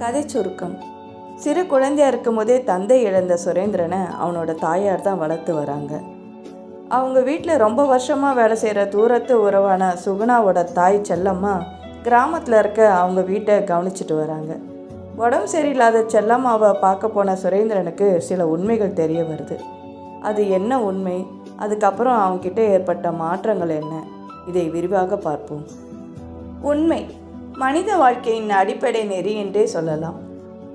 கதை சுருக்கம். சிறு குழந்தையா இருக்கும் போதே தந்தை இழந்த சுரேந்திரனை அவனோட தாயார் தான் வளர்த்து வராங்க. அவங்க வீட்டில் ரொம்ப வருஷமாக வேலை செய்கிற தூரத்து உறவான சுகுணாவோட தாய் செல்லம்மா கிராமத்தில் இருக்க அவங்க வீட்டை கவனிச்சிட்டு வராங்க. உடம்பு சரியில்லாத செல்லம்மாவை பார்க்க போன சுரேந்திரனுக்கு சில உண்மைகள் தெரிய வருது. அது என்ன உண்மை, அதுக்கப்புறம் அவங்ககிட்ட ஏற்பட்ட மாற்றங்கள் என்ன, இதை விரிவாக பார்ப்போம். உண்மை மனித வாழ்க்கையின் அடிப்படை நெறி என்றே சொல்லலாம்.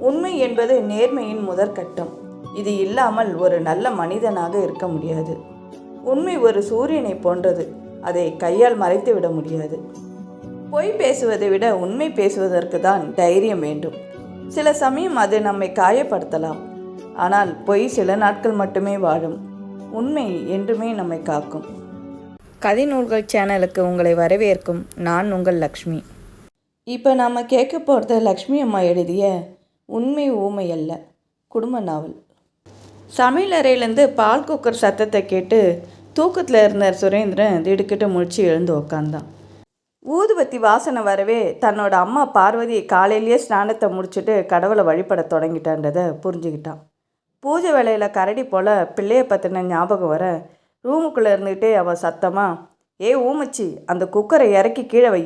உண்மை என்பது நேர்மையின் முதற்கட்டம். இது இல்லாமல் ஒரு நல்ல மனிதனாக இருக்க முடியாது. உண்மை ஒரு சூரியனை போன்றது, அதை கையால் மறைத்து விட முடியாது. பொய் பேசுவதை விட உண்மை பேசுவதற்கு தான் தைரியம் வேண்டும். சில சமயம் அது நம்மை காயப்படுத்தலாம், ஆனால் பொய் சில நாட்கள் மட்டுமே வாழும். உண்மை என்றுமே நம்மை காக்கும். கதை நூல்கள் சேனலுக்கு உங்களை வரவேற்கும் நான் உங்கள் லக்ஷ்மி. இப்போ நாம் கேட்க போகிறது லக்ஷ்மி அம்மா எழுதிய உண்மை ஊமை அல்ல குடும்ப நாவல். சமையலறையிலேருந்து பால் குக்கர் சத்தத்தை கேட்டு தூக்கத்தில் இருந்த சுரேந்திரன் திடுக்கிட்டு முழிச்சு எழுந்து உக்காந்தான். ஊதுபத்தி வாசனை வரவே தன்னோட அம்மா பார்வதி காலையிலேயே ஸ்நானத்தை முடிச்சுட்டு கடவுளை வழிபட தொடங்கிட்டான்றதை புரிஞ்சுக்கிட்டான். பூஜை வேலையில் கரடி போல் பிள்ளையை பற்றின ஞாபகம் வர ரூமுக்குள்ளே இருந்துக்கிட்டே அவன் சத்தமாக, ஏ ஊமச்சி, அந்த குக்கரை இறக்கி கீழே வை,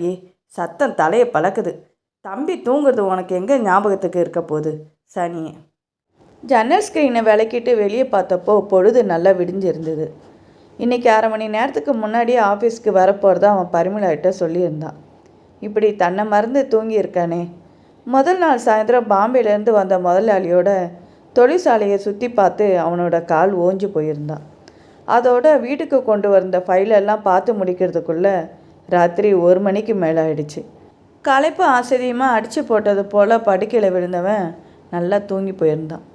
சத்தம் தலையை பழக்குது, தம்பி தூங்குறது உனக்கு எங்கே ஞாபகத்துக்கு இருக்க போகுது சனியே. ஜன்னல் ஸ்க்ரீனை விளக்கிட்டு வெளியே பார்த்தப்போ பொழுது நல்லா விடிஞ்சிருந்தது. இன்றைக்கி 1/2 மணி நேரத்துக்கு முன்னாடியே ஆஃபீஸ்க்கு வரப்போகிறதா அவன் பரிமளாகிட்ட சொல்லியிருந்தான். இப்படி தன்னை மறந்து தூங்கியிருக்கானே. முதல் நாள் சாயந்தரம் பாம்பேலேருந்து வந்த முதலாளியோட தொழிற்சாலையை சுற்றி பார்த்து அவனோட கால் ஓஞ்சி போயிருந்தான். அதோட வீட்டுக்கு கொண்டு வந்த ஃபைலெல்லாம் பார்த்து முடிக்கிறதுக்குள்ளே ராத்திரி 1 மணிக்கு மேலே ஆயிடுச்சு. களைப்பு ஆச்சரியமாக அடித்து போட்டது போல் படுக்கையில் விழுந்தவன் நல்லா தூங்கி போயிருந்தான்.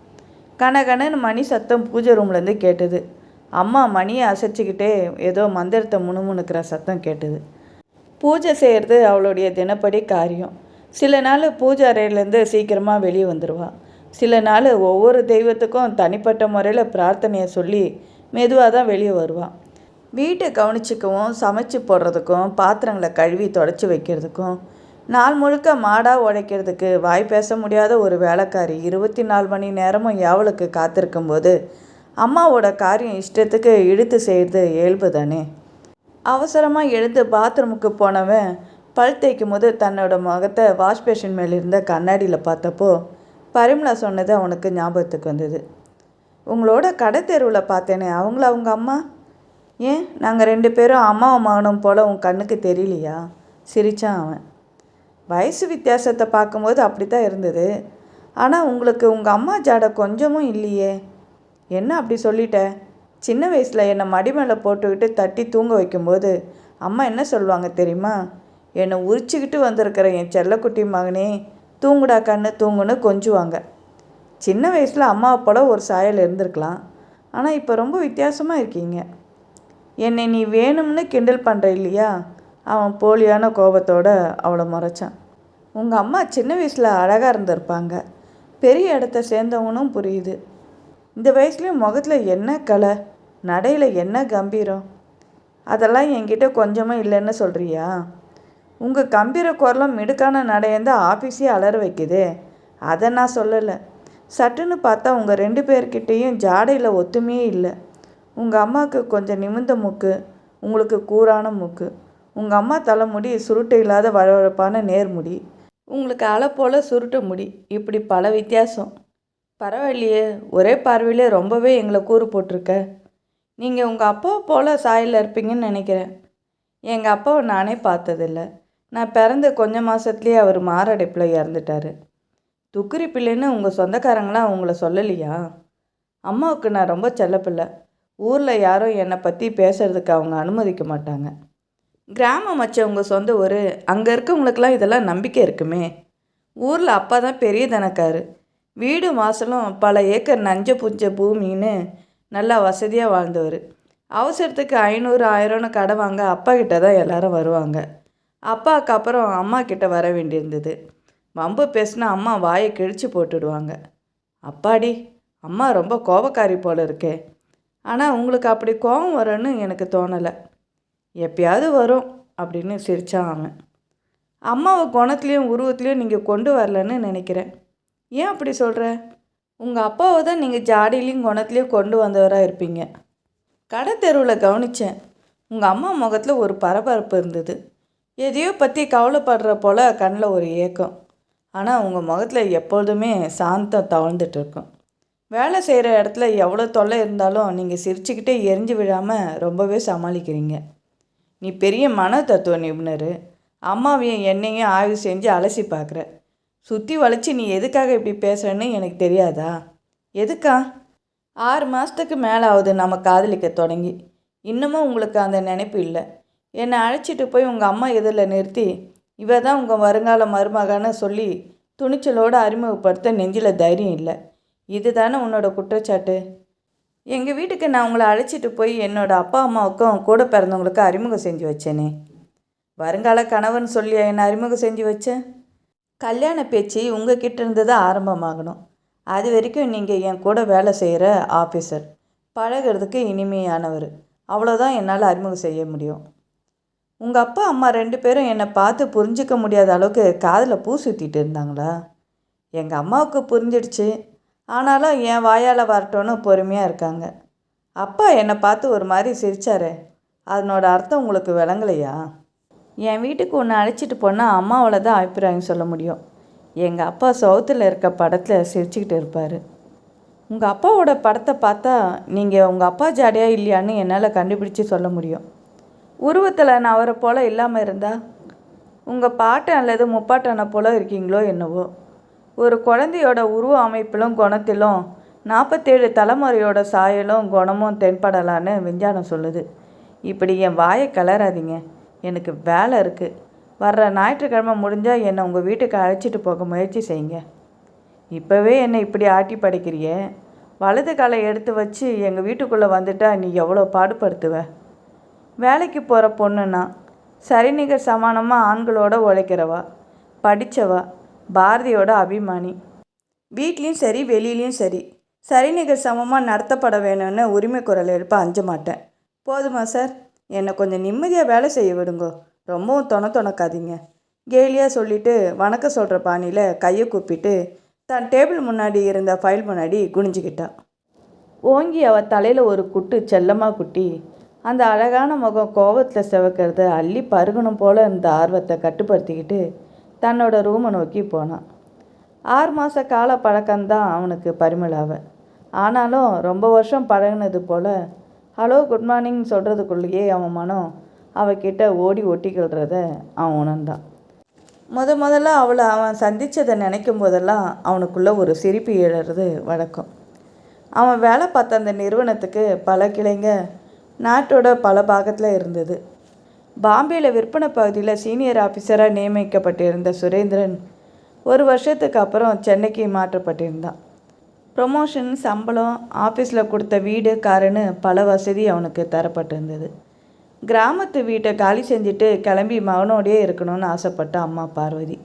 கனகனன்னு மணி சத்தம் பூஜை ரூம்லேருந்து கேட்டது. அம்மா மணியை அசைச்சிக்கிட்டே ஏதோ மந்திரத்தை முணுமுணுக்கிற சத்தம் கேட்டது. பூஜை செய்கிறது அவளுடைய தினப்படி காரியம். சில நாள் பூஜை அறையிலேருந்து சீக்கிரமாக வெளியே வந்துடுவாள். சில நாள் ஒவ்வொரு தெய்வத்துக்கும் தனிப்பட்ட முறையில் பிரார்த்தனையை சொல்லி மெதுவாக தான் வெளியே வருவாள். வீட்டை கவனிச்சிக்கவும் சமைச்சு போடுறதுக்கும் பாத்திரங்களை கழுவி தொடச்சி வைக்கிறதுக்கும் நாள் முழுக்க மாடாக உடைக்கிறதுக்கு வாய் பேச முடியாத ஒரு வேலைக்காரி 24 மணி நேரமும் யாவலுக்கு காத்திருக்கும்போது அம்மாவோட காரியம் இஷ்டத்துக்கு இழுத்து செய்கிறது இயல்பு தானே. அவசரமாக எழுந்து பாத்ரூமுக்கு போனவன் பல் தேய்க்கும் போது தன்னோட முகத்தை வாஷ்பேஷன் மேலே இருந்த கண்ணாடியில் பார்த்தப்போ பரிமளா சொன்னது அவனுக்கு ஞாபகத்துக்கு வந்தது. உங்களோட கடை தெருவில் பார்த்தேனே, அவங்கள அவங்க அம்மா? ஏன் நாங்கள் 2 பேரும் அம்மாவும் மகனும் போல் உன் கண்ணுக்கு தெரியலையா? சிரித்தான் அவன். வயசு வித்தியாசத்தை பார்க்கும்போது அப்படி தான் இருந்தது. ஆனால் உங்களுக்கு உங்கள் அம்மா ஜாடை கொஞ்சமும் இல்லையே. என்ன அப்படி சொல்லிட்ட? சின்ன வயசில் என்னை மடி மேலே போட்டுக்கிட்டு தட்டி தூங்க வைக்கும்போது அம்மா என்ன சொல்லுவாங்க தெரியுமா? என்னை உரிச்சிக்கிட்டு வந்திருக்கிற என் செல்லக்குட்டி மகனே, தூங்குடா கண்ணு தூங்குன்னு கொஞ்சுவாங்க. சின்ன வயசில் அம்மாவை போல ஒரு சாயல் இருந்திருக்கலாம், ஆனால் இப்போ ரொம்ப வித்தியாசமாக இருக்கீங்க. என்னை நீ வேணும்னு கிண்டல் பண்ணுற இல்லையா? அவன் போலியான கோபத்தோடு அவளை முறைச்சான். உங்கள் அம்மா சின்ன வயசில் அழகாக இருந்திருப்பாங்க, பெரிய இடத்த சேர்ந்தவனும் புரியுது. இந்த வயசுலேயும் முகத்தில் என்ன கலை, நடையில் என்ன கம்பீரம், அதெல்லாம் என்கிட்ட கொஞ்சமாக இல்லைன்னு சொல்கிறியா? உங்கள் கம்பீர குரலும் மிடுக்கான நடையந்தான் ஆஃபீஸே அலற வைக்குது. அதை நான் சொல்லலை. சட்டுன்னு பார்த்தா உங்கள் 2 பேர்கிட்டையும் ஜாடையில் ஒத்துமையே இல்லை. உங்கள் அம்மாவுக்கு கொஞ்சம் நிமிர்ந்த மூக்கு, உங்களுக்கு கூரான மூக்கு. உங்கள் அம்மா தலைமுடி சுருட்டு இல்லாத வழவழப்பான நேர்முடி, உங்களுக்கு அலை போல் சுருட்ட முடி. இப்படி பல வித்தியாசம். பரவாயில்லையே, ஒரே பார்வையிலே ரொம்பவே எங்களை கூறு போட்டிருக்க. நீங்கள் உங்கள் அப்பாவை போல் சாயலில் இருப்பீங்கன்னு நினைக்கிறேன். எங்கள் அப்பாவை நானே பார்த்ததில்ல. நான் பிறந்த கொஞ்சம் மாதத்துலேயே அவர் மாரடைப்பில் இறந்துட்டார். துக்குரி பிள்ளைன்னு உங்கள் சொந்தக்காரங்களாம் உங்களை சொல்லலையா? அம்மாவுக்கு நான் ரொம்ப செல்லப்பில்லை. ஊரில் யாரும் என்னை பற்றி பேசுகிறதுக்கு அவங்க அனுமதிக்க மாட்டாங்க. கிராமம் வச்சவங்க சொந்த ஊர், அங்கே இருக்கவங்களுக்கெல்லாம் இதெல்லாம் நம்பிக்கை இருக்குமே. ஊரில் அப்பா தான் பெரிய தனக்காரு. வீடு வாசலும் பல ஏக்கர் நஞ்ச புஞ்ச பூமின்னு நல்லா வசதியாக வாழ்ந்தவர். அவசரத்துக்கு 500 1000ன்னு கடை வாங்க அப்பா கிட்ட தான் எல்லாரும் வருவாங்க. அப்பாவுக்கு அப்புறம் அம்மா கிட்ட வர வேண்டியிருந்தது. வம்பு பேசினா அம்மா வாயை கிழிச்சு போட்டுடுவாங்க. அப்பாடி, அம்மா ரொம்ப கோபக்காரி போல் இருக்கே. ஆனால் உங்களுக்கு அப்படி கோபம் வரும்னு எனக்கு தோணலை. எப்பயாவது வரும் அப்படின்னு சிரித்தான் அவன். அம்மாவை குணத்துலேயும் உருவத்துலேயும் நீங்கள் கொண்டு வரலன்னு நினைக்கிறேன். ஏன் அப்படி சொல்கிற? உங்கள் அப்பாவை தான் நீங்கள் ஜாடியிலையும் குணத்துலேயும் கொண்டு வந்தவராக இருப்பீங்க. கடை தெருவில் கவனித்தேன். உங்கள் அம்மா முகத்தில் ஒரு பரபரப்பு இருந்தது. எதையோ பற்றி கவலைப்படுற போல் கண்ணில் ஒரு ஏக்கம். ஆனால் உங்கள் முகத்தில் எப்பொழுதுமே சாந்தம் தவழ்ந்துட்டு இருக்கும். வேலை செய்கிற இடத்துல எவ்வளோ தொல்லை இருந்தாலும் நீங்கள் சிரிச்சுக்கிட்டே எரிஞ்சு விழாமல் ரொம்பவே சமாளிக்கிறீங்க. நீ பெரிய மன தத்துவ நிபுணர். அம்மாவையும் என்னையும் ஆய்வு செஞ்சு அலசி பார்க்குற. சுற்றி வளைச்சி நீ எதுக்காக இப்படி பேசுகிறேன்னு எனக்கு தெரியாதா? எதுக்கா? 6 மாதத்துக்கு மேலே ஆகுது நம்ம காதலிக்க தொடங்கி. இன்னமும் உங்களுக்கு அந்த நினைப்பு இல்லை. என்னை அழைச்சிட்டு போய் உங்கள் அம்மா எதிரில் நிறுத்தி இவ தான் உங்கள் வருங்கால மருமகன்னு சொல்லி துணிச்சலோடு அறிமுகப்படுத்த நெஞ்சில் தைரியம் இல்லை. இது தானே உன்னோட குற்றச்சாட்டு? எங்கள் வீட்டுக்கு நான் உங்களை அழைச்சிட்டு போய் என்னோடய அப்பா அம்மாவுக்கும் கூட பிறந்தவங்களுக்கு அறிமுகம் செஞ்சு வச்சேனே. வருங்கால கணவன் சொல்லி என்னை அறிமுகம் செஞ்சு வச்சேன். கல்யாண பேச்சு உங்கள் கிட்ட இருந்து தான் ஆரம்பமாகணும். அது வரைக்கும் நீங்கள் என் கூட வேலை செய்கிற ஆஃபீஸர், பழகிறதுக்கு இனிமையானவர். அவ்வளோதான் என்னால் அறிமுகம் செய்ய முடியும். உங்கள் அப்பா அம்மா 2 பேரும் என்னை பார்த்து புரிஞ்சிக்க முடியாத அளவுக்கு காதில் பூ சுற்றிட்டு இருந்தாங்களா? எங்கள் அம்மாவுக்கு புரிஞ்சிடுச்சு. ஆனாலும் என் வாயால் வரட்டோன்னு பொறுமையாக இருக்காங்க. அப்பா என்னை பார்த்து ஒரு மாதிரி சிரிச்சாரே, அதனோட அர்த்தம் உங்களுக்கு விளங்கலையா? என் வீட்டுக்கு ஒன்று அழைச்சிட்டு போனால் அம்மாவால் தான் அபிப்பிராயம் சொல்ல முடியும். எங்கள் அப்பா சவுத்தில் இருக்க படத்தில் சிரிச்சுக்கிட்டு இருப்பார். உங்கள் அப்பாவோட படத்தை பார்த்தா நீங்கள் உங்கள் அப்பா ஜாடியா இல்லையான்னு என்னால் கண்டுபிடிச்சி சொல்ல முடியும். உருவத்தில் நான் அவரை போல் இல்லாமல் இருந்தால் உங்கள் பாட்டன் அல்லது முப்பாட்டனை போல் இருக்கீங்களோ என்னவோ. ஒரு குழந்தையோட உருவ அமைப்பிலும் குணத்திலும் 47 தலைமுறையோட சாயலும் குணமும் தென்படலான்னு விஞ்ஞானம் சொல்லுது. இப்படி என் வாயை கலராதிங்க. எனக்கு வேலை இருக்குது. வர்ற ஞாயிற்றுக்கிழமை முடிஞ்சால் என்னை உங்கள் வீட்டுக்கு அழைச்சிட்டு போக முயற்சி செய்யுங்க. இப்போவே என்னை இப்படி ஆட்டி படைக்கிறிய. வலது காலை எடுத்து வச்சு எங்கள் வீட்டுக்குள்ளே வந்துட்டா நீ எவ்வளோ பாடுபடுத்துவ? வேலைக்கு போகிற பொண்ணுன்னா சரிநிகர் சமானமாக ஆண்களோட உழைக்கிறவா, படித்தவா, பாரதியோட அபிமானி. வீட்லேயும் சரி வெளியிலையும் சரி சரிநிகர் சமமாக நடத்தப்பட வேணும்னு உரிமை குரல் எழுப்ப அஞ்ச மாட்டேன். போதுமா சார்? என்னை கொஞ்சம் நிம்மதியாக வேலை செய்ய விடுங்கோ. ரொம்பவும் தொணக்காதீங்க. கேலியாக சொல்லிவிட்டு வணக்கம் சொல்கிற பாணியில் கையை கூப்பிட்டு தன் டேபிள் முன்னாடி இருந்த ஃபைல் முன்னாடி குனிஞ்சிக்கிட்டான். ஓங்கி அவள் தலையில் ஒரு குட்டு செல்லமாக குட்டி அந்த அழகான முகம் கோபத்தில் சிவக்கிறத அள்ளி பருகணும் போல் இருந்த ஆர்வத்தை கட்டுப்படுத்திக்கிட்டு தன்னோட ரூமை நோக்கி போனான். 6 மாத கால பழக்கம்தான் அவனுக்கு பரிமளாவை. ஆனாலும் ரொம்ப வருஷம் பழகினது போல் ஹலோ குட் மார்னிங் சொல்கிறதுக்குள்ளேயே அவன் மனம் அவகிட்ட ஓடி ஒட்டிக்கிறத அவன் உணர்ந்தான். முதல்ல அவளை அவன் சந்தித்ததை நினைக்கும் போதெல்லாம் அவனுக்குள்ளே ஒரு சிரிப்பு எழுறது வழக்கம். அவன் வேலை பார்த்த அந்த நிறுவனத்துக்கு பல கிளைங்க நாட்டோட பல பாகத்தில் இருந்தது. பாம்பேயில் விற்பனை பகுதியில் சீனியர் ஆஃபீஸராக நியமிக்கப்பட்டிருந்த சுரேந்திரன் 1 வருஷத்துக்கு அப்புறம் சென்னைக்கு மாற்றப்பட்டிருந்தான். ப்ரொமோஷன், சம்பளம், ஆஃபீஸில் கொடுத்த வீடு, காருன்னு பல வசதி அவனுக்கு தரப்பட்டிருந்தது. கிராமத்து வீட்டை காலி செஞ்சுட்டு கிளம்பி மகனோடையே இருக்கணும்னு ஆசைப்பட்ட அம்மா பார்வதி.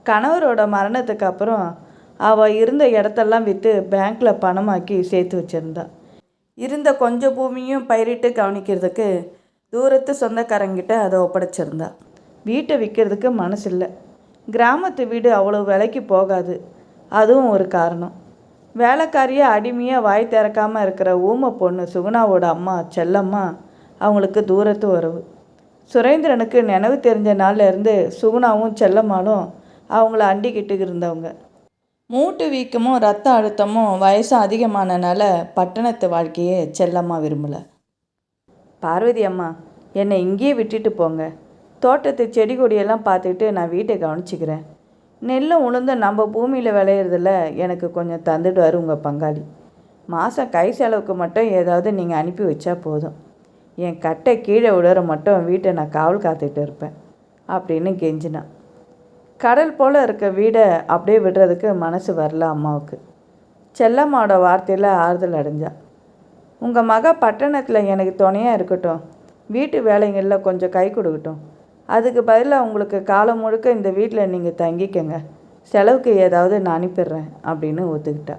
கணவரோட மரணத்துக்கு அப்புறம் அவள் இருந்த இடத்தெல்லாம் விற்று பேங்க்கில் பணமாக்கி சேர்த்து வச்சுருந்தா. இருந்த கொஞ்சம் பூமியும் பயிரிட்டு கவனிக்கிறதுக்கு தூரத்து சொந்தக்காரங்கிட்ட அதை ஒப்படைச்சிருந்தா. வீட்டை விற்கிறதுக்கு மனசு இல்லை. கிராமத்து வீடு அவ்வளோ விலைக்கு போகாது. அதுவும் ஒரு காரணம். வேலைக்காரியாக அடிமையாக வாய் திறக்காமல் இருக்கிற ஊமை பொண்ணு சுகுணாவோட அம்மா செல்லம்மா அவங்களுக்கு தூரத்து உறவு. சுரேந்திரனுக்கு நினைவு தெரிஞ்ச நாள்லேருந்து சுகுணாவும் செல்லம்மாலும் அவங்கள அண்டிக்கிட்டு இருந்தவங்க. மூட்டு வீக்கமும் ரத்த அழுத்தமும் வயசும் அதிகமானனால பட்டணத்து வாழ்க்கையே செல்லம்மா விரும்பலை. பார்வதி அம்மா, என்னை இங்கேயே விட்டுட்டு போங்க. தோட்டத்து செடி கொடியெல்லாம் பார்த்துக்கிட்டு நான் வீட்டை கவனிச்சிக்கிறேன். நெல்லும் உளுந்தும் நம்ம பூமியில் விளையிறதில்ல எனக்கு கொஞ்சம் தந்துடுவார் உங்கள் பங்காளி. மாதம் கை செலவுக்கு மட்டும் ஏதாவது நீங்கள் அனுப்பி வச்சா போதும். என் கட்டை கீழே விடுற மட்டும் வீட்டை நான் காவல் காத்துட்டு இருப்பேன் அப்படின்னு கெஞ்சினான். கடல் போல் இருக்க வீடை அப்படியே விடுறதுக்கு மனசு வரல அம்மாவுக்கு. செல்லம்மாவோட வார்த்தையில் ஆறுதல் அடைஞ்சா. உங்கள் மக பட்டணத்தில் எனக்கு துணையாக இருக்கட்டும், வீட்டு வேலைங்களில் கொஞ்சம் கை கொடுக்கட்டும். அதுக்கு பதிலாக உங்களுக்கு காலம் முழுக்க இந்த வீட்டில் நீங்கள் தங்கிக்கங்க. செலவுக்கு ஏதாவது நான் அனுப்பிடுறேன் அப்படின்னு ஒத்துக்கிட்டா.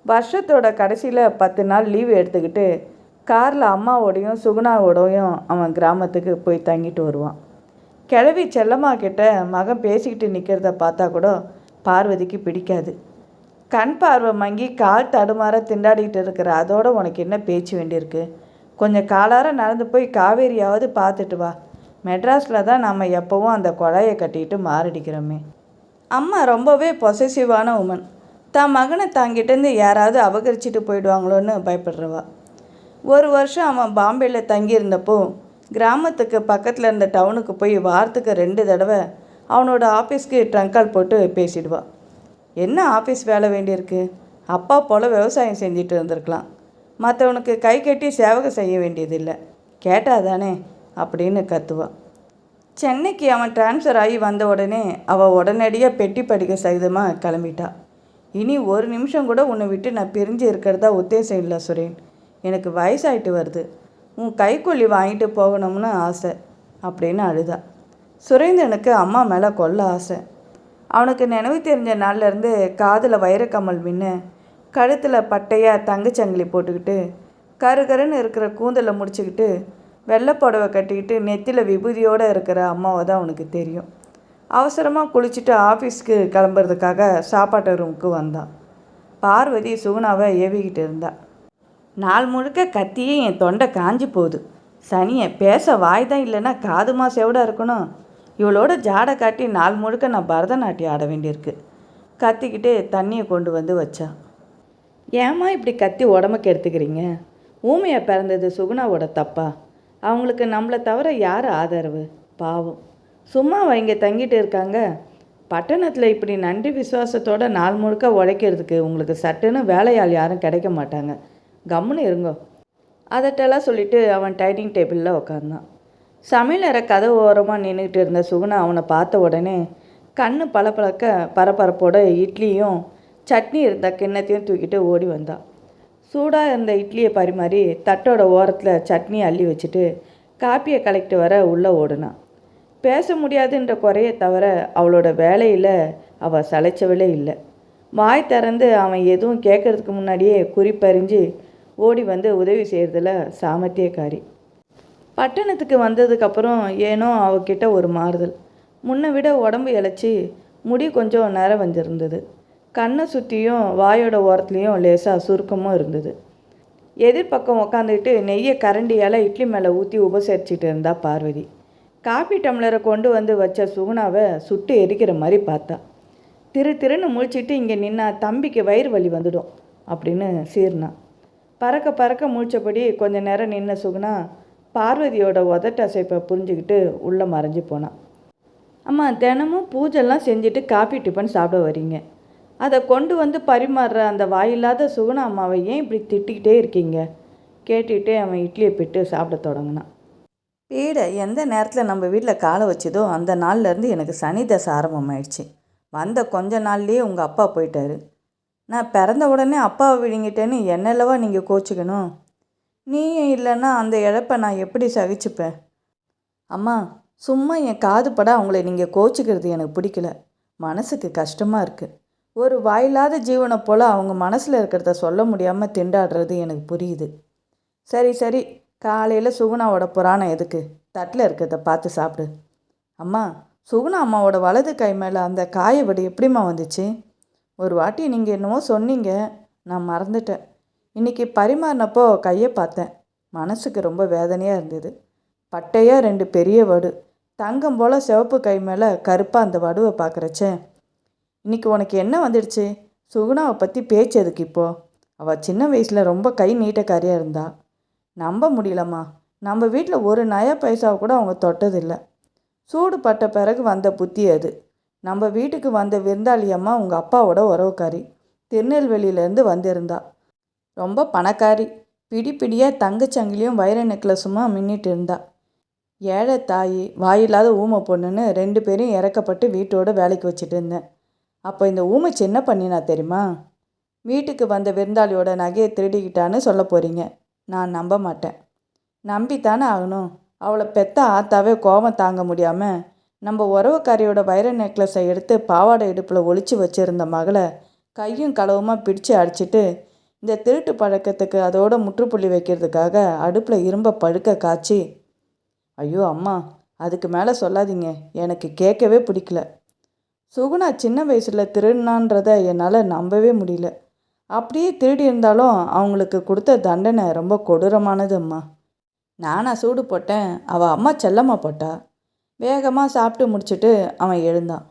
வருஷத்தோட கடைசியில் 10 நாள் லீவு எடுத்துக்கிட்டு காரில் அம்மாவோடையும் சுகுணாவோடையும் அவன் கிராமத்துக்கு போய் தங்கிட்டு வருவான். கிழவி செல்லம்மா கிட்ட மகன் பேசிக்கிட்டு நிற்கிறத பார்த்தா கூட பார்வதிக்கு பிடிக்காது. கண் பார்வை மங்கி கால் தடுமாற திண்டாடிக்கிட்டு இருக்கிற அதோட உனக்கு என்ன பேச்சு வேண்டியிருக்கு? கொஞ்சம் காலார நடந்து போய் காவேரியாவது பார்த்துட்டு வா. மெட்ராஸில் தான் நம்ம எப்போவும் அந்த கொலையை கட்டிக்கிட்டு மாரடிக்கிறோமே. அம்மா ரொம்பவே பொசசிவான உமன். தான் மகனை தாங்கிட்டேருந்து யாராவது அபகரிச்சிட்டு போயிடுவாங்களோன்னு பயப்படுறவா. ஒரு வருஷம் அவன் பாம்பேயில் தங்கியிருந்தப்போ கிராமத்துக்கு பக்கத்தில் இருந்த டவுனுக்கு போய் வாரத்துக்கு 2 தடவை அவனோட ஆஃபீஸ்க்கு ட்ரங்கால் போட்டு பேசிடுவா. என்ன ஆஃபீஸ் வேலை வேண்டியிருக்கு? அப்பா போல் விவசாயம் செஞ்சுட்டு இருந்திருக்கலாம். மற்றவனுக்கு கை கட்டி சேவகம் செய்ய வேண்டியதில்லை, கேட்டால் தானே அப்படின்னு கத்துவா. சென்னைக்கு அவன் ட்ரான்ஸ்ஃபர் ஆகி வந்த உடனே அவள் உடனடியாக பெட்டி படிக்க சகிதமாக கிளம்பிட்டா. இனி ஒரு நிமிஷம் கூட உன்னை விட்டு நான் பிரிஞ்சு இருக்கிறதா உத்தேசம் இல்லை சுரேன். எனக்கு வயசாயிட்டு வருது. உன் கைக்கூலி வாங்கிட்டு போகணும்னு ஆசை அப்படின்னு அழுதா. சுரேந்திரனுக்கு அம்மா மேலே கொல்ல ஆசை. அவனுக்கு நினைவு தெரிஞ்ச நாள்லேருந்து காதில் வைரக்கம்மல் மின்னு, கழுத்தில் பட்டையாக தங்கச்சங்கிலி போட்டுக்கிட்டு, கருகருன்னு இருக்கிற கூந்தலை முடிச்சுக்கிட்டு, வெள்ளை புடவை கட்டிக்கிட்டு நெத்தியில் விபூதியோடு இருக்கிற அம்மாவை தான் அவனுக்கு தெரியும். அவசரமாக குளிச்சுட்டு ஆஃபீஸ்க்கு கிளம்புறதுக்காக சாப்பாட்டு ரூமுக்கு வந்தான். பார்வதி சுகுணாவை ஏவிக்கிட்டு இருந்தா. நாள் முழுக்க கத்தியே என் தொண்டை காஞ்சி போகுது. சனியை பேச வாய் தான் இல்லைன்னா காதுமா செவிடாக இருக்கணும். இவளோட ஜாடை காட்டி நாள் முழுக்க நான் பரதநாட்டியம் ஆட வேண்டியிருக்கு. கத்திக்கிட்டு தண்ணியை கொண்டு வந்து வச்சா. ஏம்மா இப்படி கத்தி உடம்புக்கு எடுத்துக்கிறீங்க? ஊமையாக பிறந்தது சுகுணாவோட தப்பா? அவங்களுக்கு நம்மளை தவிர யார் ஆதரவு? பாவம், சும்மா இங்கே தங்கிட்டு இருக்காங்க. பட்டணத்தில் இப்படி நன்றி விசுவாசத்தோடு நாள் முழுக்க உழைக்கிறதுக்கு உங்களுக்கு சட்டுன்னு வேலையாள் யாரும் கிடைக்க மாட்டாங்க. கம்முன்னு இருங்கோ. அதட்டெல்லாம் சொல்லிவிட்டு அவன் டைனிங் டேபிளில் உக்காந்தான். சமையலறை கதவு ஓரமாக நின்றுக்கிட்டு இருந்த சுகுணா அவனை பார்த்த உடனே கண்ணு பளபளக்க பரபரப்போட இட்லியும் சட்னி இருந்த கிண்ணத்தையும் தூக்கிட்டு ஓடி வந்தான். சூடாக இருந்த இட்லியை பரிமாறி தட்டோட ஓரத்தில் சட்னி அள்ளி வச்சுட்டு காப்பியை கலெக்ட் வர உள்ளே ஓடுனான். பேச முடியாதுன்ற குறையை தவிர அவளோட வேலையில் அவள் சளைச்சவளே இல்லை. வாய் திறந்து அவன் எதுவும் கேட்கறதுக்கு முன்னாடியே குறிப்பறிஞ்சு ஓடி வந்து உதவி செய்கிறதுல சாமர்த்தியக்காரி. பட்டணத்துக்கு வந்ததுக்கப்புறம் ஏனோ அவகிட்ட ஒரு மாறுதல். முன்னை விட உடம்பு இழைச்சி முடி கொஞ்சம் நிற வந்திருந்தது. கண்ணை சுற்றியும் வாயோட ஓரத்துலேயும் லேசாக சுருக்கமும் இருந்தது. எதிர்பக்கம் உக்காந்துக்கிட்டு நெய்யை கரண்டியால் இட்லி மேலே ஊற்றி உபசரிச்சிட்டு இருந்தா பார்வதி. காப்பி டம்ளரை கொண்டு வந்து வச்ச சுகுணாவை சுட்டு எரிக்கிற மாதிரி பார்த்தா. திருன்னு முழிச்சிட்டு இங்கே நின்னா தம்பிக்கு வயிறு வலி வந்துடும் அப்படின்னு சீர்னான். பறக்க பறக்க முழிச்சபடி கொஞ்ச நேரம் நின்ன சுகுணா பார்வதியோட உதட்ட அசைப்பை புரிஞ்சுக்கிட்டு உள்ளே மறைஞ்சு போனான். அம்மா, தினமும் பூஜெல்லாம் செஞ்சுட்டு காப்பி டிஃபன் சாப்பிட வரீங்க. அதை கொண்டு வந்து பரிமாறுற அந்த வாயில்லாத சுகுணா அம்மாவை ஏன் இப்படி திட்டிக்கிட்டே இருக்கீங்க? கேட்டுக்கிட்டே அவன் இட்லியை பிட்டு சாப்பிட தொடங்கினான். பீடை எந்த நேரத்தில் நம்ம வீட்டில் காலை வச்சதோ அந்த நாள்லேருந்து எனக்கு சனி தசை ஆரம்பமாயிடுச்சு. வந்த கொஞ்ச நாள்லேயே உங்கள் அப்பா போயிட்டாரு. நான் பிறந்த உடனே அப்பாவை விழுங்கிட்டேன்னு என்னல்லவா நீங்கள் கோச்சிக்கணும்? நீயும் இல்லைன்னா அந்த இழப்பை நான் எப்படி சகிச்சுப்பேன்? அம்மா, சும்மா என் காது பட அவங்கள நீங்கள் கோச்சிக்கிறது எனக்கு பிடிக்கல. மனசுக்கு கஷ்டமாக இருக்குது. ஒரு வாயில்லாத ஜீவனை போல் அவங்க மனசில் இருக்கிறத சொல்ல முடியாமல் திண்டாடுறது எனக்கு புரியுது. சரி, காலையில் சுகுணாவோட புராணம் எதுக்கு? தட்டில் இருக்கிறத பார்த்து சாப்பிடு. அம்மா, சுகுணா அம்மாவோட வலது கை மேலே அந்த காய வடி எப்படிம்மா வந்துச்சு? ஒரு வாட்டி நீங்கள் என்னவோ சொன்னீங்க, நான் மறந்துட்டேன். இன்றைக்கி பரிமாறினப்போ கையை பார்த்தேன். மனசுக்கு ரொம்ப வேதனையாக இருந்தது. பட்டையாக 2 பெரிய வடு, தங்கம் போல் சிவப்பு கை மேலே கருப்பாக அந்த வடுவை பார்க்குறச்சே. இன்றைக்கி உனக்கு என்ன வந்துடுச்சு? சுகுணாவை பற்றி பேச்சு எதுக்கு இப்போது? அவள் சின்ன வயசில் ரொம்ப கை நீட்டக்காரியாக இருந்தா. நம்ப முடியலம்மா. நம்ம வீட்டில் ஒரு நயா பைசாவை கூட அவங்க தொட்டதில்லை. சூடு பட்ட பிறகு வந்த புத்தி அது. நம்ம வீட்டுக்கு வந்த விருந்தாளியம்மா உங்கள் அப்பாவோட உறவுக்காரி. திருநெல்வேலியிலேருந்து வந்திருந்தா. ரொம்ப பணக்காரி. பிடியாக தங்கச்சங்கிலியும் வைர நெக்லஸுமா மின்னிட்டு இருந்தா. ஏழை தாய், வாயில்லாத ஊமை பொண்ணுன்னு 2 பேரையும் இறக்கப்பட்டு வீட்டோட வேலைக்கு வச்சுட்டு இருந்தேன். அப்போ இந்த ஊமை சின்ன பண்ணினா தெரியுமா? வீட்டுக்கு வந்த விருந்தாளியோட நகையை திருடிக்கிட்டான்னு சொல்ல போகிறீங்க. நான் நம்ப மாட்டேன். நம்பித்தானே ஆகணும். அவளை பெத்த ஆத்தாவே கோபம் தாங்க முடியாமல் நம்ம உறவுக்காரியோட வைர நெக்லஸை எடுத்து பாவாடை இடுப்பில் ஒளிச்சு வச்சுருந்த மகளை கையும் களவுமா பிடிச்சு அடிச்சிட்டு இந்த திருட்டு பழக்கத்துக்கு அதோட முற்றுப்புள்ளி வைக்கிறதுக்காக அடுப்பில் இரும்பை பழுக்க காய்ச்சி. ஐயோ அம்மா, அதுக்கு மேலே சொல்லாதீங்க, எனக்கு கேட்கவே பிடிக்கல. சுகுணா சின்ன வயசில் திருடினான்றதை என்னால் நம்பவே முடியல. அப்படியே திருடி இருந்தாலும் அவங்களுக்கு கொடுத்த தண்டனை ரொம்ப கொடூரமானது அம்மா. நானா சூடு போட்டேன், அவள் அம்மா செல்லம்மா போட்டா. வேகமாக சாப்பிட்டு முடிச்சுட்டு அவன் எழுந்தான்.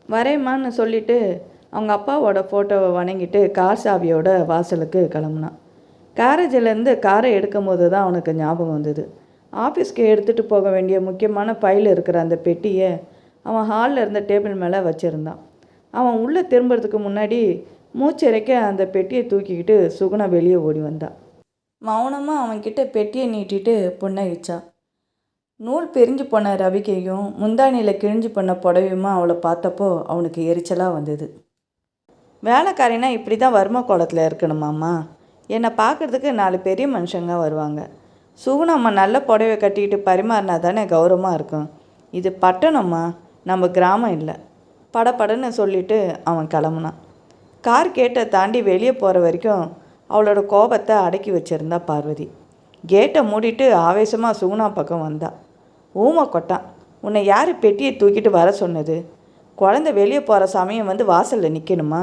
வரேம்மான்னு சொல்லிட்டு அவங்க அப்பாவோட ஃபோட்டோவை வணங்கிட்டு கார் சாவியோட வாசலுக்கு கிளம்புனான். கேரேஜிலேருந்து காரை எடுக்கும் போது தான் அவனுக்கு ஞாபகம் வந்தது. ஆஃபீஸ்க்கு எடுத்துகிட்டு போக வேண்டிய முக்கியமான ஃபைல் இருக்கிற அந்த பெட்டியை அவன் ஹாலில் இருந்த டேபிள் மேலே வச்சுருந்தான். அவன் உள்ளே திரும்புறதுக்கு முன்னாடி மூச்சரைக்க அந்த பெட்டியை தூக்கிக்கிட்டு சுகுணா வெளியே ஓடி வந்தான். மௌனமாக அவன்கிட்ட பெட்டியை நீட்டிட்டு புன்னகிச்சான். நூல் பிரிஞ்சு போன ரவிக்கையும் முந்தானியில் கிழிஞ்சு போன புடவையுமா அவளை பார்த்தப்போ அவனுக்கு எரிச்சலாக வந்தது. வேலைக்காரினா இப்படி தான் வறுமை கோலத்தில் இருக்கணுமாம்மா. என்னை பார்க்குறதுக்கு 4 பெரிய மனுஷங்க வருவாங்க. சுகுணம்மா நல்ல புடவை கட்டிக்கிட்டு பரிமாறினா தானே கௌரவமாக இருக்கும். இது பட்டணம்மா, நம்ம கிராமம் இல்லை. படப்படன்னு சொல்லிட்டு அவன் கிளம்புனான். கார் கேட்டை தாண்டி வெளியே போகிற வரைக்கும் அவளோட கோபத்தை அடக்கி வச்சுருந்தா பார்வதி. கேட்டை மூடிட்டு ஆவேசமாக சுகுணா பக்கம் வந்தா. ஊமை கொட்டான், உன்னை யார் பெட்டியை தூக்கிட்டு வர சொன்னது? குழந்தை வெளியே போகிற சமயம் வந்து வாசலில் நிற்கணுமா?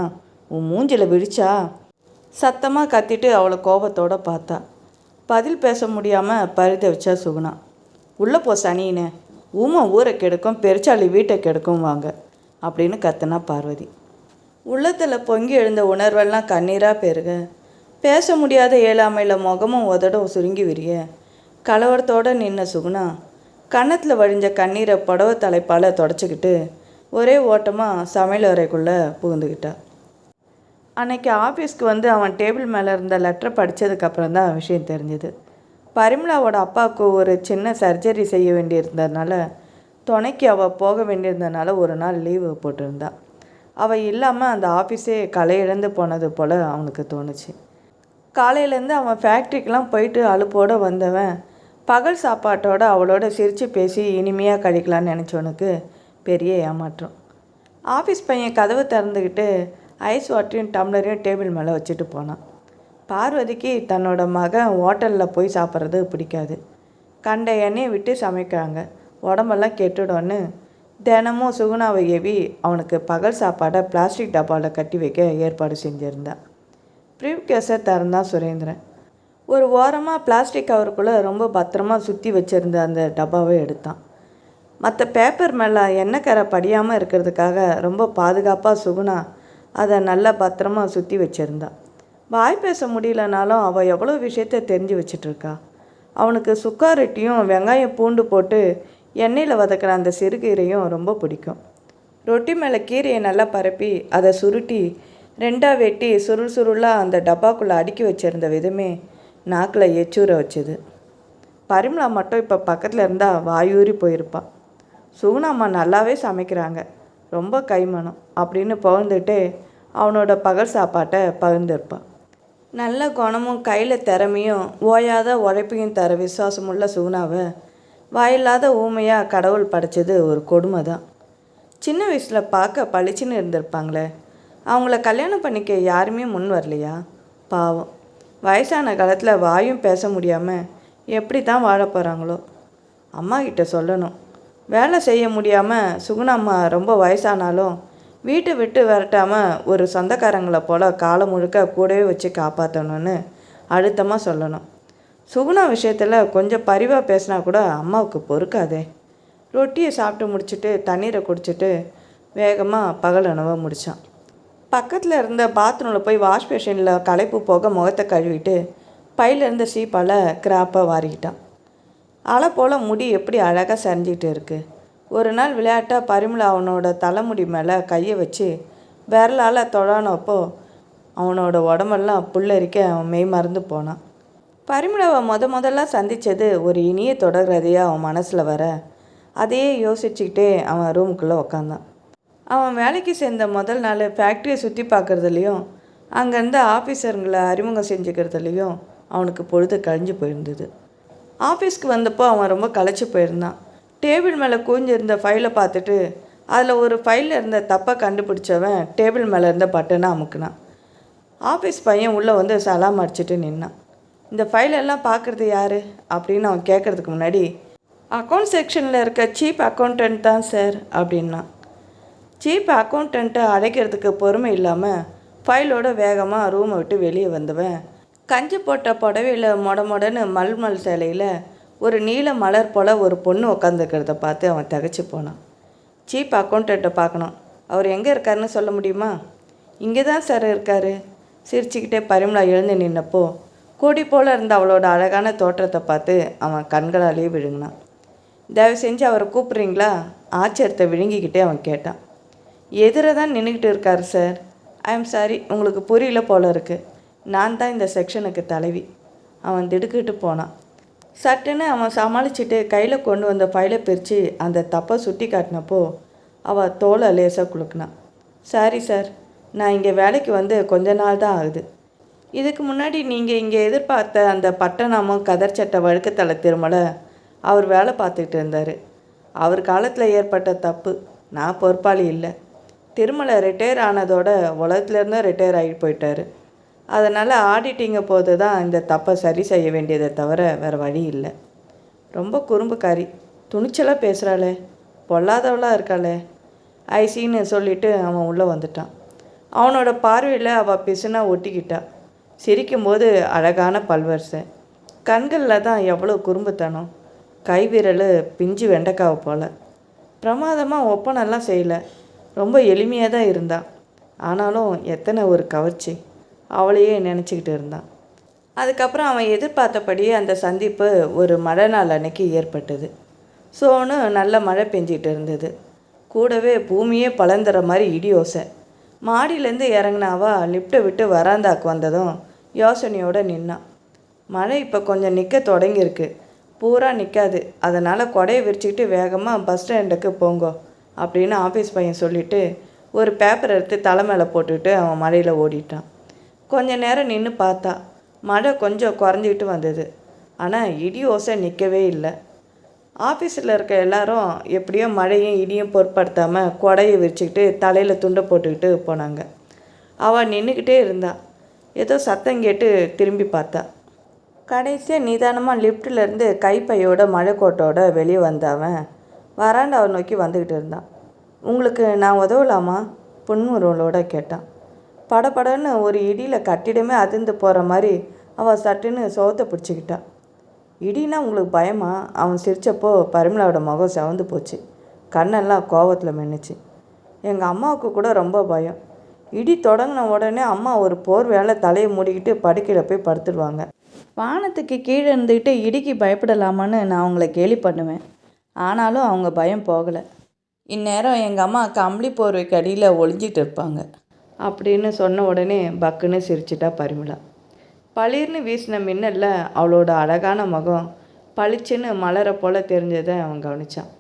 உன் மூஞ்சில் விழிச்சா? சத்தமாக கத்திட்டு அவளை கோபத்தோடு பார்த்தா. பதில் பேச முடியாமல் பரிதவிச்சா சுகுணா. உள்ளே போ சனின்னு, ஊமை ஊரை கெடுக்கும், பெருச்சாளி வீட்டை கெடுக்கும் வாங்க அப்படின்னு கத்துனா பார்வதி. உள்ளத்தில் பொங்கி எழுந்த உணர்வெல்லாம் கண்ணீராக பெருக, பேச முடியாத இயலாமையில் முகமும் உதடும் சுருங்கி விரிய கலவரத்தோடு நின்ன சுகுணா கன்னத்தில் வழிஞ்ச கண்ணீரை புடவை தலைப்பால் தொடச்சிக்கிட்டு ஒரே ஓட்டமாக சமையல் அறைக்குள்ளே புகுந்துக்கிட்டா. அன்னைக்கு ஆஃபீஸ்க்கு வந்து அவன் டேபிள் மேலே இருந்த லெட்டரை படித்ததுக்கப்புறம் தான் விஷயம் தெரிஞ்சுது. பரிமளாவோட அப்பாவுக்கு ஒரு சின்ன சர்ஜரி செய்ய வேண்டியிருந்ததுனால, துணைக்கு அவள் போக வேண்டியிருந்ததுனால ஒரு நாள் லீவு போட்டிருந்தா. அவள் இல்லாமல் அந்த ஆஃபீஸே களையிழந்து போனது போல் அவனுக்கு தோணுச்சு. காலையிலேருந்து அவன் ஃபேக்ட்ரிக்கெலாம் போயிட்டு அலுப்போடு வந்தவன் பகல் சாப்பாட்டோட அவளோட சிரித்து பேசி இனிமையாக கழிக்கலான்னு நினச்சவனுக்கு பெரிய ஏமாற்றம். ஆஃபீஸ் பையன் கதவை திறந்துக்கிட்டு ஐஸ் வாட்டரையும் டம்ளரையும் டேபிள் மேலே வச்சுட்டு போனான். பார்வதிக்கு தன்னோட மகன் ஹோட்டலில் போய் சாப்பிட்றது பிடிக்காது. கண்ட எண்ணெயை விட்டு சமைக்கிறாங்க, உடம்பெல்லாம் கெட்டுடோன்னு தினமும் சுகுணாவை ஏவி அவனுக்கு பகல் சாப்பாடை பிளாஸ்டிக் டப்பாவில் கட்டி வைக்க ஏற்பாடு செஞ்சுருந்தான். ப்ரீவ் கேஸை திறந்தான் சுரேந்திரன். ஒரு ஓரமாக பிளாஸ்டிக் கவருக்குள்ளே ரொம்ப பத்திரமாக சுற்றி வச்சுருந்த அந்த டப்பாவை எடுத்தான். மற்ற பேப்பர் மேலே எண்ணெய்க்கரை படியாமல் இருக்கிறதுக்காக ரொம்ப பாதுகாப்பாக சுகுணா அதை நல்லா பத்திரமாக சுற்றி வச்சுருந்தான். வாய் பேச முடியலனாலும் அவள் எவ்வளோ விஷயத்த தெரிஞ்சு வச்சிட்ருக்கா. அவனுக்கு சுக்காரொட்டியும் வெங்காயம் பூண்டு போட்டு எண்ணெயில் வதக்கிற அந்த சிறுகீரையும் ரொம்ப பிடிக்கும். ரொட்டி மேலே கீரையை நல்லா பரப்பி அதை சுருட்டி 2ஆக வெட்டி சுருள் சுருளாக அந்த டப்பாக்குள்ளே அடுக்கி வச்சுருந்த விதமே நாக்கில் எச்சூற வச்சுது. பரிமளா மட்டும் இப்போ பக்கத்தில் இருந்தால் வாயூறி போயிருப்பாள். சுகுணாம்மா நல்லாவே சமைக்கிறாங்க, ரொம்ப கைமணம் அப்படின்னு புகழ்ந்துட்டு அவனோட பகல் சாப்பாட்டை பகிர்ந்திருப்பான். நல்ல குணமும் கையில் திறமையும் ஓயாத உழைப்பையும் தர விசுவாசமுள்ள சுகுணாவை வாயில்லாத ஊமையாக கடவுள் படைச்சது ஒரு கொடுமை தான். சின்ன வயசில் பார்க்க பளிச்சுன்னு இருந்திருப்பாங்களே, அவங்கள கல்யாணம் பண்ணிக்க யாருமே முன் வரலையா? பாவம், வயசான காலத்தில் வாயும் பேச முடியாமல் எப்படி தான் வாழ போகிறாங்களோ. அம்மா கிட்ட சொல்லணும். வேலை செய்ய முடியாமல் சுகுணாம்மா ரொம்ப வயசானாலும் வீட்டை விட்டு விரட்டாமல் ஒரு சொந்தக்காரங்களை போல் காலம் முழுக்க கூடவே வச்சு காப்பாற்றணும்னு அழுத்தமாக சொல்லணும். சுகுணா விஷயத்தில் கொஞ்சம் பரிவாக பேசினா கூட அம்மாவுக்கு பொறுக்காதே. ரொட்டியை சாப்பிட்டு முடிச்சுட்டு தண்ணீரை குடிச்சிட்டு வேகமாக பகல் உணவை முடித்தான். பக்கத்தில் இருந்த பாத்ரூமில் போய் வாஷ் பேஷனில் களைப்பு போக முகத்தை கழுவிட்டு பையில் இருந்த சீப்பால் கிராப்பாக வாரிக்கிட்டான். அலை போல் முடி எப்படி அழகாக சரிஞ்சிட்டு இருக்குது. ஒரு நாள் விளையாட்டாக பரிமளா அவனோட தலைமுடி மேலே கையை வச்சு விரலால் தொழானப்போ அவனோட உடம்பெல்லாம் புல்லரிக்க அவன் மெய் மறந்து போனான். பரிமளாவை முதல்ல சந்தித்தது ஒரு இனிய தொடர்கதையாக அவன் மனசில் வர அதையே யோசிச்சுக்கிட்டே அவன் ரூமுக்குள்ளே உக்காந்தான். அவன் வேலைக்கு சேர்ந்த முதல் நாள் ஃபேக்ட்ரியை சுற்றி பார்க்குறதுலையும் அங்கேருந்து ஆஃபீஸருங்களை அறிமுகம் செஞ்சுக்கிறதுலையும் அவனுக்கு பொழுது கழிஞ்சு போயிருந்தது. ஆஃபீஸ்க்கு வந்தப்போ அவன் ரொம்ப களைச்சி போயிருந்தான். டேபிள் மேலே கூஞ்சிருந்த ஃபைலை பார்த்துட்டு அதில் ஒரு ஃபைலில் இருந்த தப்பை கண்டுபிடிச்சவன் டேபிள் மேலே இருந்த பட்டனை அமுக்குனான். ஆஃபீஸ் பையன் உள்ளே வந்து சலாம் அடிச்சுட்டு நின்னான். இந்த ஃபைலெல்லாம் பார்க்குறது யார் அப்படின்னு அவன் கேட்குறதுக்கு முன்னாடி, அக்கௌண்ட் செக்ஷனில் இருக்க சீப் அக்கௌண்டன்ட் தான் சார் அப்படின்னா. சீப் அக்கௌண்டண்ட்டை அழைக்கிறதுக்கு பொறுமை இல்லாமல் ஃபைலோட வேகமாக ரூமை விட்டு வெளியே வந்தவன் கஞ்சி போட்ட புடவையில் மொடன்னு மல்மல் சேலையில் ஒரு நீல மலர் போல் ஒரு பொண்ணு உட்காந்துக்கிறத பார்த்து அவன் திகச்சு போனான். சீப் அக்கௌண்டண்ட்டை பார்க்கணும், அவர் எங்கே இருக்காருன்னு சொல்ல முடியுமா? இங்கே தான் சார் இருக்கார். சிரிச்சுக்கிட்டே பரிமளா எழுந்து நின்னப்போ கொடி போல் இருந்த அவளோட அழகான தோற்றத்தை பார்த்து அவன் கண்களாலேயே விழுங்கினான். தயவு செஞ்சு அவரை கூப்பிட்றீங்களா? ஆச்சரியத்தை விழுங்கிக்கிட்டே அவன் கேட்டான். எதிர தான் நின்றுக்கிட்டு இருக்கார் சார். ஐ எம் சாரி, உங்களுக்கு புரியல போல இருக்குது. நான் தான் இந்த செக்ஷனுக்கு தலைவி. அவன் திடுக்கிட்டு போனான். சட்டுன்னு அவன் சமாளிச்சுட்டு கையில் கொண்டு வந்த ஃபைலை பிரித்து அந்த தப்பை சுட்டி காட்டினப்போ அவள் தோலை லேசாக குலுக்கினான். சாரி சார், நான் இங்கே வேலைக்கு வந்து கொஞ்ச நாள் தான் ஆகுது. இதுக்கு முன்னாடி நீங்கள் இங்கே எதிர்பார்த்த அந்த பட்டணமும் கதர் சட்டை வழுக்கத்தலை திருமலை அவர் வேலை பார்த்துக்கிட்டு இருந்தார். அவர் காலத்தில் ஏற்பட்ட தப்பு, நான் பொறுப்பாளி இல்லை. திருமலை ரிட்டையர் ஆனதோட உலகத்துலேருந்து ரிட்டையர் ஆகி போயிட்டார். அதனால் ஆடிட்டிங்கை போது தான் இந்த தப்பை சரி செய்ய வேண்டியதை தவிர வேறு வழி இல்லை. ரொம்ப குறும்புக்காரி, துணிச்சலாக பேசுகிறாளே, பொல்லாதவளாக இருக்காளே ஐசின்னு சொல்லிவிட்டு அவன் உள்ளே வந்துட்டான். அவனோட பார்வையில் அவள் பிசுனா ஒட்டிக்கிட்டா. சிரிக்கும்போது அழகான பல்வரிசை, கண்களில் தான் எவ்வளோ குறும்புத்தனம், கைவிரல் பிஞ்சு வெண்டைக்காவை போல். பிரமாதமாக ஒப்பனெல்லாம் செய்யலை, ரொம்ப எளிமையாக தான் இருந்தான். ஆனாலும் எத்தனை ஒரு கவர்ச்சி, அவளையே நினச்சிக்கிட்டு இருந்தான். அதுக்கப்புறம் அவன் எதிர்பார்த்தபடியே அந்த சந்திப்பு ஒரு மழை நாள் அன்னைக்கு ஏற்பட்டது. சோனு நல்ல மழை பெஞ்சிக்கிட்டு இருந்தது. கூடவே பூமியே பழந்துற மாதிரி இடி ஓசை. மாடியிலேருந்து இறங்கினாவா லிஃப்ட்டை விட்டு வராந்தாக்கு வந்ததும் யோசனையோடு நின்னான். மழை இப்போ கொஞ்சம் நிற்க தொடங்கியிருக்கு, பூரா நிற்காது. அதனால் கொடையை விரிச்சிக்கிட்டு வேகமாக பஸ் ஸ்டாண்டுக்கு போங்கோ அப்படின்னு ஆஃபீஸ் பையன் சொல்லிவிட்டு ஒரு பேப்பர் எடுத்து தலை மேலே போட்டுக்கிட்டு அவன் மழையில் ஓடிட்டான். கொஞ்ச நேரம் நின்று பார்த்தா மழை கொஞ்சம் குறைஞ்சிக்கிட்டு வந்தது. ஆனால் இடி ஓசை நிற்கவே இல்லை. ஆஃபீஸில் இருக்க எல்லாரும் எப்படியோ மழையும் இடியும் பொருட்படுத்தாமல் கொடையை விரிச்சிக்கிட்டு தலையில் துண்டை போட்டுக்கிட்டு போனாங்க. அவள் நின்றுக்கிட்டே இருந்தா. ஏதோ சத்தம் கேட்டு திரும்பி பார்த்தா. கடைசியாக நிதானமாக லிஃப்டிலேருந்து கைப்பையோட மழைக்கோட்டோட வெளியே வந்தவன் வராண்டாவை நோக்கி வந்துக்கிட்டு இருந்தான். உங்களுக்கு நான் உதவலாமா? புன்முறுவலோட கேட்டான். படபடன்னு ஒரு இடியில் கட்டிடமே அதிர்ந்து போகிற மாதிரி அவள் சட்டுன்னு சோத்தை பிடிச்சிக்கிட்டான். இடினா உங்களுக்கு பயமா? அவன் சிரித்தப்போ பரிமளாவோட முகம் செவந்து போச்சு. கண்ணெல்லாம் கோவத்தில் மின்னுச்சு. எங்கள் அம்மாவுக்கு கூட ரொம்ப பயம். இடி தொடங்கின உடனே அம்மா ஒரு போர் வேலை தலையை மூடிக்கிட்டு படுக்கையில் போய் படுத்துடுவாங்க. வானத்துக்கு கீழே இருந்துக்கிட்டு இடிக்கு பயப்படலாமான்னு நான் அவங்கள கேலி பண்ணுவேன். ஆனாலும் அவங்க பயம் போகலை. இந்நேரம் எங்கள் அம்மா கம்பளி போர்வைக்கு அடியில் ஒளிஞ்சிட்டு இருப்பாங்க அப்படின்னு சொன்ன உடனே பக்குன்னு சிரிச்சிட்டா பரிமளா. பளிர்னு வீசின மின்னலில் அவளோட அழகான முகம் பளிச்சுன்னு மலரை போல் தெரிஞ்சதை அவன் கவனித்தான்.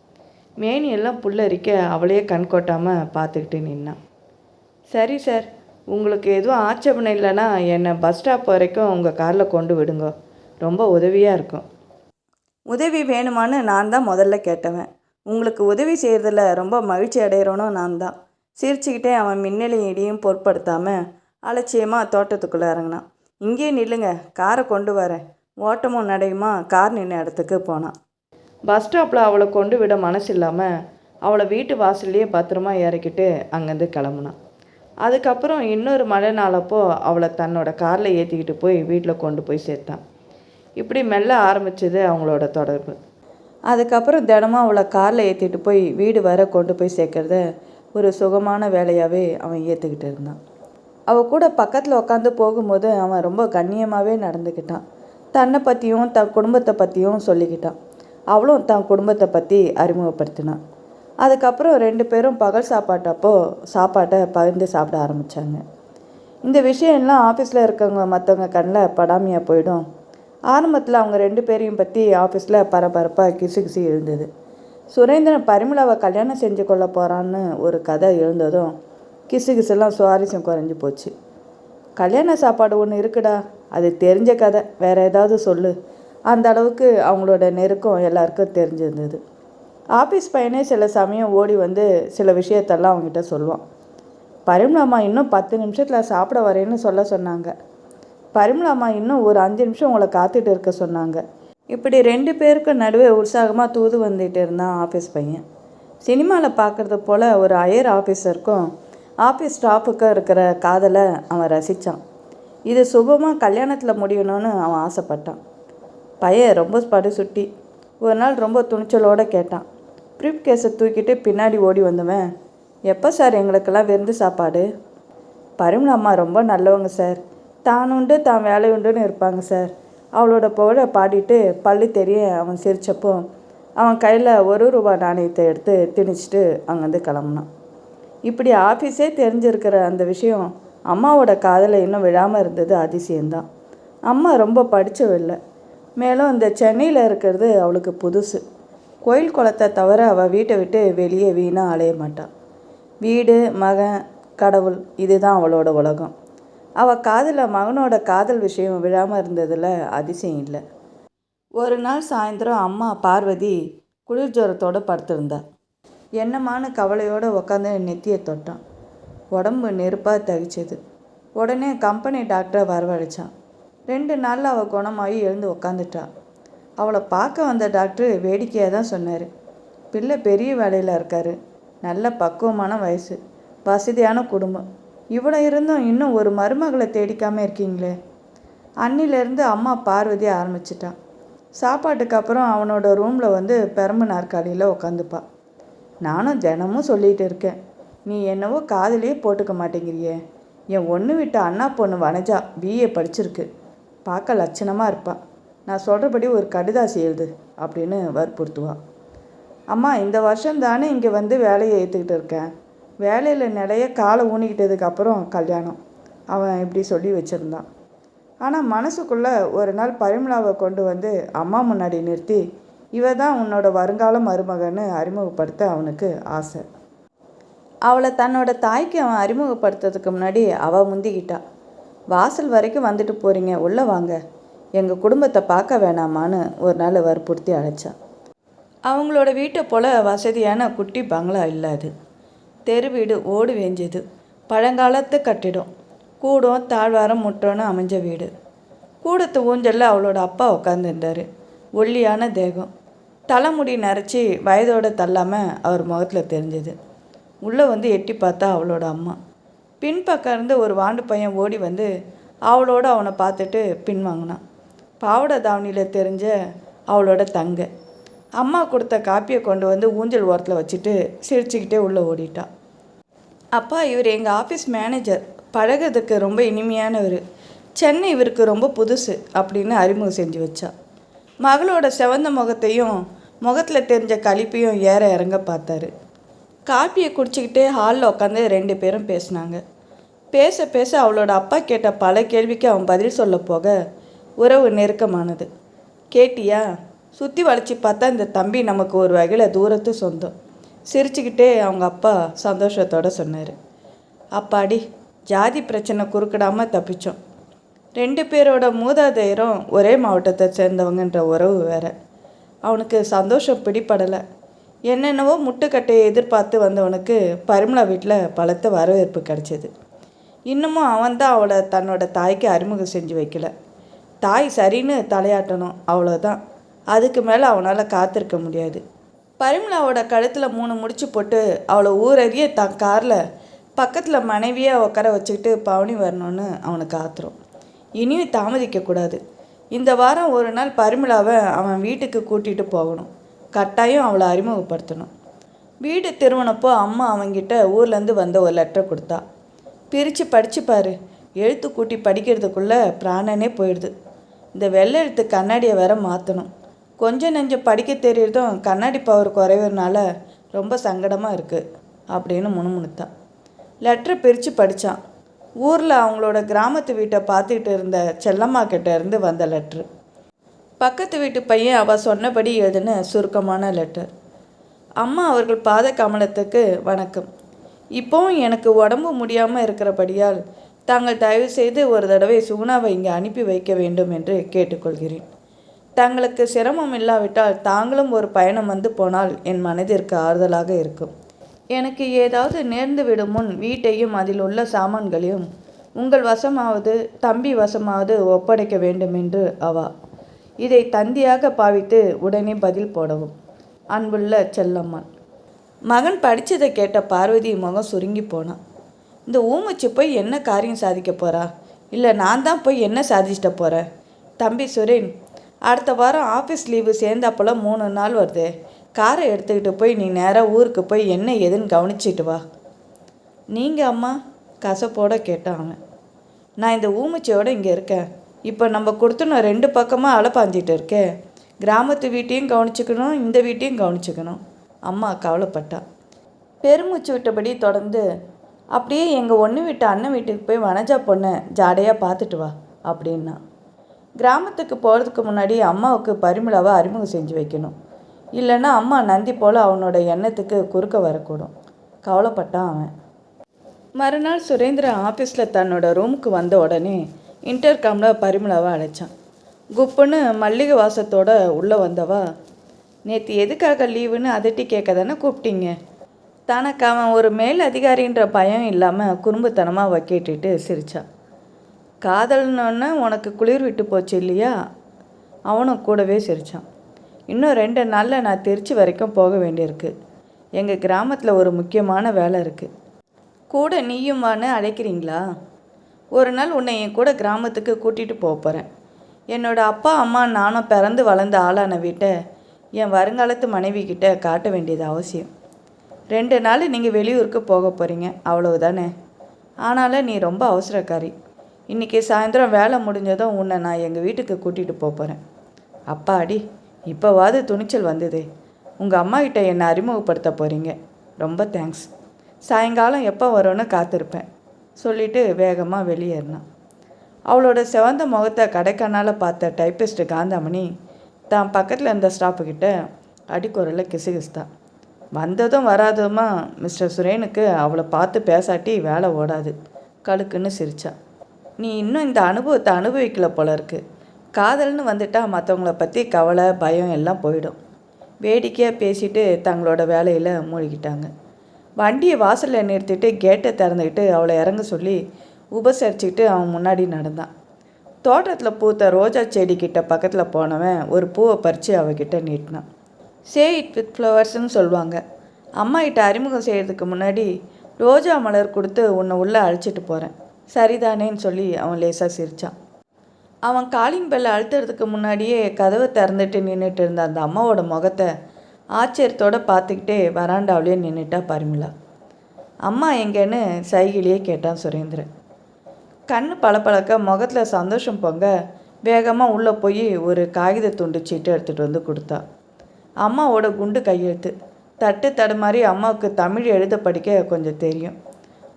மேனியெல்லாம் புல்லரிக்க அவளையே கண் கொட்டாமல் பார்த்துக்கிட்டு நின்னான். சரி சார், உங்களுக்கு எதுவும் ஆட்சேபனை இல்லைன்னா என்னை பஸ் ஸ்டாப் வரைக்கும் உங்கள் காரில் கொண்டு விடுங்க, ரொம்ப உதவியாக இருக்கும். உதவி வேணுமான்னு நான் தான் முதல்ல கேட்டவன். உங்களுக்கு உதவி செய்கிறதில்ல ரொம்ப மகிழ்ச்சி அடைகிறோனோ நான் தான். சிரிச்சுக்கிட்டே அவன் மின்னலையும் இடியும் பொருட்படுத்தாமல் அலட்சியமாக தோட்டத்துக்குள்ளே இறங்கினான். இங்கே நில்லுங்க, காரை கொண்டு வரேன். ஓட்டமும் நடையுமா கார் நின்ன இடத்துக்கு போனான். பஸ் ஸ்டாப்பில் அவளை கொண்டு விட மனசு இல்லாமல் அவளை வீட்டு வாசல்லையே பத்திரமா இறக்கிட்டு அங்கேருந்து கிளம்புனான். அதுக்கப்புறம் இன்னொரு மழை நாளப்போ அவளை தன்னோட காரில் ஏற்றிக்கிட்டு போய் வீட்டில் கொண்டு போய் சேர்த்தான். இப்படி மெல்ல ஆரம்பித்தது அவங்களோட தொடர்பு. அதுக்கப்புறம் தினமும் அவளை காரில் ஏற்றிட்டு போய் வீடு வர கொண்டு போய் சேர்க்கறத ஒரு சுகமான வேலையாகவே அவன் ஏற்றுக்கிட்டு இருந்தான். அவள் கூட பக்கத்தில் உட்காந்து போகும்போது அவன் ரொம்ப கண்ணியமாகவே நடந்துக்கிட்டான். தன்னை பற்றியும் தன் குடும்பத்தை பற்றியும் சொல்லிக்கிட்டான். அவளும் தன் குடும்பத்தை பற்றி அறிமுகப்படுத்தினான். அதுக்கப்புறம் 2 பேரும் பகல் சாப்பாட்டை பகிர்ந்து சாப்பிட ஆரம்பித்தாங்க. இந்த விஷயம்லாம் ஆஃபீஸில் இருக்கவங்க மற்றவங்க கண்ணில் படாமையாக போயிடும். ஆரம்பத்தில் அவங்க 2 பேரையும் பற்றி ஆஃபீஸில் பரபரப்பாக கிசு எழுந்தது. சுரேந்திரன் பரிமளாவை கல்யாணம் செஞ்சு கொள்ள போகிறான்னு ஒரு கதை எழுந்ததும் கிசுகிசுலாம் சுவாரஸ்யம் குறைஞ்சி போச்சு. கல்யாண சாப்பாடு ஒன்று இருக்குடா, அது தெரிஞ்ச கதை, வேறு ஏதாவது சொல்லு. அந்த அளவுக்கு அவங்களோட நெருக்கம் எல்லாருக்கும் தெரிஞ்சிருந்தது. ஆஃபீஸ் பையனே சில சமயம் ஓடி வந்து சில விஷயத்தெல்லாம் அவங்ககிட்ட சொல்லுவான். பரிமளாம்மா இன்னும் 10 நிமிஷத்தில் சாப்பிட வரேன்னு சொன்னாங்க. பரிமளாம்மா இன்னும் ஒரு 5 நிமிஷம் உங்களை காத்துட்டு இருக்க சொன்னாங்க. இப்படி 2 பேருக்கும் நடுவே உற்சாகமாக தூது வந்துட்டு இருந்தான் ஆஃபீஸ் பையன். சினிமாவில் பார்க்குறது போல் ஒரு ஹையர் ஆஃபீஸருக்கும் ஆஃபீஸ் ஸ்டாஃபுக்கும் இருக்கிற காதலை அவன் ரசித்தான். இது சுபமாக கல்யாணத்தில் முடியணும்னு அவன் ஆசைப்பட்டான். பையன் ரொம்ப படுசுட்டி. ஒரு நாள் ரொம்ப துணிச்சலோடு கேட்டான். ப்ரீஃப் கேஸை தூக்கிட்டு பின்னாடி ஓடி வந்தவன், எப்போ சார் எங்களுக்கெல்லாம் விருந்து சாப்பாடு? பரிமளா அம்மா ரொம்ப நல்லவங்க சார். தான் உண்டு தான் வேலை உண்டுன்னு இருப்பாங்க சார். அவளோட புகழை பாடிட்டு பள்ளி தெரிய அவன் சிரித்தப்போ அவன் கையில் ₹1 நாணயத்தை எடுத்து திணிச்சிட்டு அங்கேருந்து கிளம்புனான். இப்படி ஆஃபீஸே தெரிஞ்சிருக்கிற அந்த விஷயம் அம்மாவோட காதில் இன்னும் விழாமல் இருந்தது அதிசயம்தான். அம்மா ரொம்ப படித்தவில்லை. மேலும் இந்த சென்னையில் இருக்கிறது அவளுக்கு புதுசு. கோயில் குளத்தை தவிர அவள் வீட்டை விட்டு வெளியே வீணாக அலைய மாட்டாள். வீடு, மகன், கடவுள், இதுதான் அவளோட உலகம். அவள் காதில் மகனோட காதல் விஷயம் விழாமல் இருந்ததில் அதிசயம் இல்லை. ஒரு நாள் சாயந்தரம் அம்மா பார்வதி குளிர் ஜுரத்தோடு படுத்திருந்தா. என்னமான கவலையோடு உக்காந்து நெத்தியை தொட்டான். உடம்பு நெருப்பாக தகிச்சது. உடனே கம்பெனி டாக்டரை வரவழைச்சான். 2 நாளில் அவள் குணமாகி எழுந்து உக்காந்துட்டா. அவளை பார்க்க வந்த டாக்டர் வேடிக்கையாக தான் சொன்னார். பிள்ளை பெரிய வேலையில் இருக்கார். நல்ல பக்குவமான வயசு, வசதியான குடும்பம். இவ்வளோ இருந்தும் இன்னும் ஒரு மருமகளை தேடிக்காமல் இருக்கீங்களே. அன்னிலேருந்து அம்மா பார்வதி ஆரம்பிச்சிட்டான். சாப்பாட்டுக்கு அப்புறம் அவனோட ரூமில் வந்து பெரம்பு நாற்காலியில் உக்காந்துப்பா. நானும் தினமும் சொல்லிகிட்டு இருக்கேன், நீ என்னவோ காதலியே போட்டுக்க மாட்டேங்கிறியே. என் ஒன்று விட்ட அண்ணா பொண்ணு வனஜா BA படிச்சிருக்கு. பார்க்க லட்சணமாக இருப்பா. நான் சொல்கிறபடி ஒரு கடிதாசி எழுது அப்படின்னு வற்புறுத்துவாள். அம்மா, இந்த வருஷம் தானே இங்கே வந்து வேலையை ஏற்றுக்கிட்டு இருக்கேன். வேலையில் நிறைய காலை ஊனிக்கிட்டதுக்கப்புறம் கல்யாணம், அவன் இப்படி சொல்லி வச்சுருந்தான். ஆனால் மனசுக்குள்ளே ஒரு நாள் பரிமளாவை கொண்டு வந்து அம்மா முன்னாடி நிறுத்தி, இவ தான் உன்னோட வருங்கால மருமகன்னு அறிமுகப்படுத்த அவனுக்கு ஆசை. அவளை தன்னோட தாய்க்கு அவன் அறிமுகப்படுத்துறதுக்கு முன்னாடி அவள் முந்திக்கிட்டா. வாசல் வரைக்கும் வந்துட்டு போகிறீங்க, உள்ளே வாங்க, எங்கள் குடும்பத்தை பார்க்க வேணாமான்னு ஒரு நாள் வற்புறுத்தி அழைச்சான். அவங்களோட வீட்டை போல் வசதியான குட்டி பங்களா இல்லை அது. தெரு வீடு, ஓடு வேஞ்சது, பழங்காலத்து கட்டிடம், கூடம் தாழ்வாரம் முட்டோன்னு அமைஞ்ச வீடு. கூடத்து ஊஞ்சலில் அவளோட அப்பா உட்காந்துருந்தார். ஒல்லியான தேகம், தலைமுடி நரைச்சி வயதோடு தள்ளாமல் அவர் முகத்தில் தெரிஞ்சது. உள்ளே வந்து எட்டி பார்த்தா அவளோட அம்மா. பின்பக்கம் இருந்து ஒரு வாண்டு பையன் ஓடி வந்து அவளோட அவனை பார்த்துட்டு பின்வாங்கினான். பாவடை தாவணியில் தெரிஞ்ச அவளோட தங்க. அம்மா கொடுத்த காப்பியை கொண்டு வந்து ஊஞ்சல் ஓரத்தில் வச்சுட்டு சிரிச்சுக்கிட்டே உள்ளே ஓடிட்டான். அப்பா, இவர் எங்கள் ஆஃபீஸ் மேனேஜர், பழகிறதுக்கு ரொம்ப இனிமையானவர். சென்னை இவருக்கு ரொம்ப புதுசு அப்படின்னு அறிமுகம் செஞ்சு வச்சா. மகளோட செவந்த முகத்தையும் முகத்தில் தெரிஞ்ச களிப்பையும் ஏற இறங்க பார்த்தாரு. காப்பியை குடிச்சிக்கிட்டே ஹாலில் உட்காந்து 2 பேரும் பேசினாங்க. பேச பேச அவளோட அப்பா கேட்ட பல கேள்விக்கு அவன் பதில் சொல்ல போக உறவு நெருக்கமானது. கேட்டியா, சுற்றி வளைச்சி பார்த்தா இந்த தம்பி நமக்கு ஒரு வகையில் தூரத்து சொந்தம். சிரிச்சுக்கிட்டே அவங்க அப்பா சந்தோஷத்தோடு சொன்னார். அப்பாடி, ஜாதி பிரச்சனை குறுக்கிடாமல் தப்பிச்சோம். 2 பேரோட மூதாதையரும் ஒரே மாவட்டத்தை சேர்ந்தவங்கன்ற உறவு வேற. அவனுக்கு சந்தோஷம் பிடிப்படலை. என்னென்னவோ முட்டுக்கட்டையை எதிர்பார்த்து வந்தவனுக்கு பரிமளா வீட்டில் பலத்த வரவேற்பு கிடச்சிது. இன்னமும் அவன்தான் அவளை தன்னோட தாய்க்கு அறிமுகம் செஞ்சு வைக்கல. தாய் சரின்னு தலையாட்டணும், அவ்வளோதான். அதுக்கு மேலே அவனால் காத்திருக்க முடியாது. பரிமளாவோட கழுத்தில் 3 முடிச்சு போட்டு அவளை ஊரறிய தான் காரில் பக்கத்தில் மனைவியாக உட்கார வச்சுக்கிட்டு பவனி வரணும்னு அவனுக்கு ஆத்திரம். இனியும் தாமதிக்கக்கூடாது. இந்த வாரம் ஒரு நாள் பரிமளாவை அவன் வீட்டுக்கு கூட்டிகிட்டு போகணும். கட்டாயம் அவளை அறிமுகப்படுத்தணும். வீடு திருமணப்போ அம்மா அவங்கிட்ட ஊர்லேருந்து வந்த ஒரு லெட்டர் கொடுத்தா. பிரித்து படிச்சுப்பார். எழுத்து கூட்டி படிக்கிறதுக்குள்ளே பிராணனே போயிடுது. இந்த வெள்ளை எழுத்து கண்ணாடியை வேற மாற்றணும். கொஞ்சம் நெஞ்சம் படிக்க தெரியறதும் கண்ணாடி பவர் குறைவதுனால ரொம்ப சங்கடமாக இருக்குது அப்படின்னு முணுமுணுத்தான். லெட்டரை பிரித்து படித்தான். ஊரில் அவங்களோட கிராமத்து வீட்டை பார்த்துக்கிட்டு இருந்த செல்லம்மா கிட்ட இருந்து வந்த லெட்ரு. பக்கத்து வீட்டு பையன் அவள் சொன்னபடி எழுதின சுருக்கமான லெட்டர். அம்மா அவர்கள் பாத கமலத்துக்கு வணக்கம். இப்போவும் எனக்கு உடம்பு முடியாமல் இருக்கிறபடியால் தாங்கள் தயவு செய்து ஒரு தடவை சுகுணாவை இங்கே அனுப்பி வைக்க வேண்டும் என்று கேட்டுக்கொள்கிறேன். தங்களுக்கு சிரமம் இல்லாவிட்டால் தாங்களும் ஒரு பயணம் வந்து போனால் என் மனதிற்கு ஆறுதலாக இருக்கும். எனக்கு ஏதாவது நேர்ந்து விடும் முன் வீட்டையும் அதில் உள்ள சாமான்களையும் உங்கள் வசமாவது தம்பி வசமாவது ஒப்படைக்க வேண்டும் என்று அவா. இதை தந்தியாக பாவித்து உடனே பதில் போடவும். அன்புள்ள செல்லம்மான். மகன் படித்ததை கேட்ட பார்வதி முகம் சுருங்கி போனான். இந்த ஊமச்சி போய் என்ன காரியம் சாதிக்க போகிறா? இல்லை நான் தான் போய் என்ன சாதிச்சிட்ட போகிறேன்? தம்பி சுரேன், அடுத்த வாரம் ஆஃபீஸ் லீவு சேர்ந்தாப்போல 3 நாள் வருது. காரை எடுத்துக்கிட்டு போய் நீ நேராக ஊருக்கு போய் என்ன ஏதுன்னு கவனிச்சிட்டு வா. நீங்கள் அம்மா? கசப்போட கேட்டான் அவன். நான் இந்த ஊமச்சியோடு இங்கே இருக்கேன். இப்போ நம்ம கொடுத்துன 2 பக்கமாக அலைப்பாஞ்சிட்டு இருக்கேன். கிராமத்து வீட்டையும் கவனிச்சுக்கணும், இந்த வீட்டையும் கவனிச்சுக்கணும். அம்மா கவலைப்பட்டான். பெருமூச்சு விட்டபடி தொடர்ந்து, அப்படியே எங்கள் ஒன்று வீட்டு அண்ணன் வீட்டுக்கு போய் வனஜா பொண்ணை ஜாடையாக பார்த்துட்டு வா அப்படின்னா. கிராமத்துக்கு போகிறதுக்கு முன்னாடி அம்மாவுக்கு பரிமளாவை அறிமுகம் செஞ்சு வைக்கணும். இல்லைன்னா அம்மா நந்தி போல் அவனோட எண்ணத்துக்கு குறுக்க வரக்கூடும். கவலைப்பட்டான் அவன். மறுநாள் சுரேந்திரன் ஆஃபீஸில் தன்னோட ரூமுக்கு வந்த உடனே இன்டர்காமில் பரிமளாவை அழைச்சான். குப்புன்னு மல்லிகை வாசத்தோட உள்ளே வந்தவா, நேற்று எதுக்காக லீவுன்னு அதட்டி கேட்க தானே கூப்பிட்டீங்க? தனக்கு அவன் ஒரு மேல் அதிகாரின்ற பயம் இல்லாமல் குறும்புத்தனமாக கேட்டுட்டு சிரித்தான். காதல்னோன்னா உனக்கு குளிர் விட்டு போச்சு இல்லையா? அவனும் கூடவே சிரித்தான். இன்னும் 2 நாளில் நான் திருச்சி வரைக்கும் போக வேண்டியிருக்கு. எங்கள் கிராமத்தில் ஒரு முக்கியமான வேலை இருக்குது. கூட நீயும் வான்னு அழைக்கிறீங்களா? ஒரு நாள் உன்னை என் கூட கிராமத்துக்கு கூட்டிகிட்டு போக போகிறேன். என்னோடய அப்பா அம்மா நானும் பிறந்து வளர்ந்த ஆளான வீட்டை என் வருங்காலத்து மனைவி கிட்ட காட்ட வேண்டியது அவசியம். 2 நாள் நீங்கள் வெளியூருக்கு போக போகிறீங்க, அவ்வளவுதானே. ஆனாலும் நீ ரொம்ப அவசரக்காரி. இன்றைக்கி சாயந்தரம் வேலை முடிஞ்சதும் உன்னை நான் எங்கள் வீட்டுக்கு கூட்டிகிட்டு போகிறேன். அப்பாடி, இப்போவாது துணிச்சல் வந்ததே. உங்கள் அம்மா கிட்ட என்னை அறிமுகப்படுத்த போகிறீங்க. ரொம்ப தேங்க்ஸ். சாயங்காலம் எப்போ வரும்னு காத்திருப்பேன் சொல்லிவிட்டு வேகமாக வெளியேறினான். அவளோட சிவந்த முகத்தை கடைக்கண்ணால் பார்த்த டைப்பிஸ்ட் காந்தாமணி தான் பக்கத்தில் இருந்த ஸ்டாப்புக்கிட்ட அடிக்குரலில் கிசுகிசுதான். வந்ததும் வராதுமா மிஸ்டர் சுரேனுக்கு அவளை பார்த்து பேசாட்டி வேலை ஓடாது. கழுக்குன்னு சிரிச்சா. நீ இன்னும் இந்த அனுபவத்தை அனுபவிக்கல போல இருக்கு. காதல்னு வந்துட்டால் மற்றவங்கள பற்றி கவலை பயம் எல்லாம் போயிடும். வேடிக்கையாக பேசிட்டு தங்களோட வேலையில் மூழ்கிட்டாங்க. வண்டியை வாசலில் நிறுத்திட்டு கேட்டை திறந்துக்கிட்டு அவளை இறங்க சொல்லி உபசரிச்சுக்கிட்டு அவன் முன்னாடி நடந்தான். தோட்டத்தில் பூத்த ரோஜா செடிக்கிட்ட பக்கத்தில் போனவன் ஒரு பூவை பறித்து அவகிட்ட நீட்டினான். சே இட் வித் ஃப்ளவர்ஸ்ன்னு சொல்லுவாங்க. அம்மா கிட்ட அறிமுகம் செய்கிறதுக்கு முன்னாடி ரோஜா மலர் கொடுத்து உன்னை உள்ளே அழைச்சிட்டு போகிறேன், சரிதானேன்னு சொல்லி அவன் லேசாக சிரித்தான். அவன் காலிங் பெல்லை அழுத்துறதுக்கு முன்னாடியே கதவை திறந்துட்டு நின்றுட்டு இருந்த அந்த அம்மாவோட முகத்தை ஆச்சரியத்தோடு பார்த்துக்கிட்டே வராண்டாவிலே நின்றுட்டா பரிமளா. அம்மா எங்கேன்னு சைகிலேயே கேட்டான் சுரேந்திரன். கண் பளபளக்க முகத்தில் சந்தோஷம் பொங்க வேகமாக உள்ளே போய் ஒரு காகித துண்டு சீட்டு எடுத்துகிட்டு வந்து கொடுத்தா. அம்மாவோட குண்டு கையெழுத்து. தட்டு தடுமாறி அம்மாவுக்கு தமிழ் எழுத படிக்க கொஞ்சம் தெரியும்.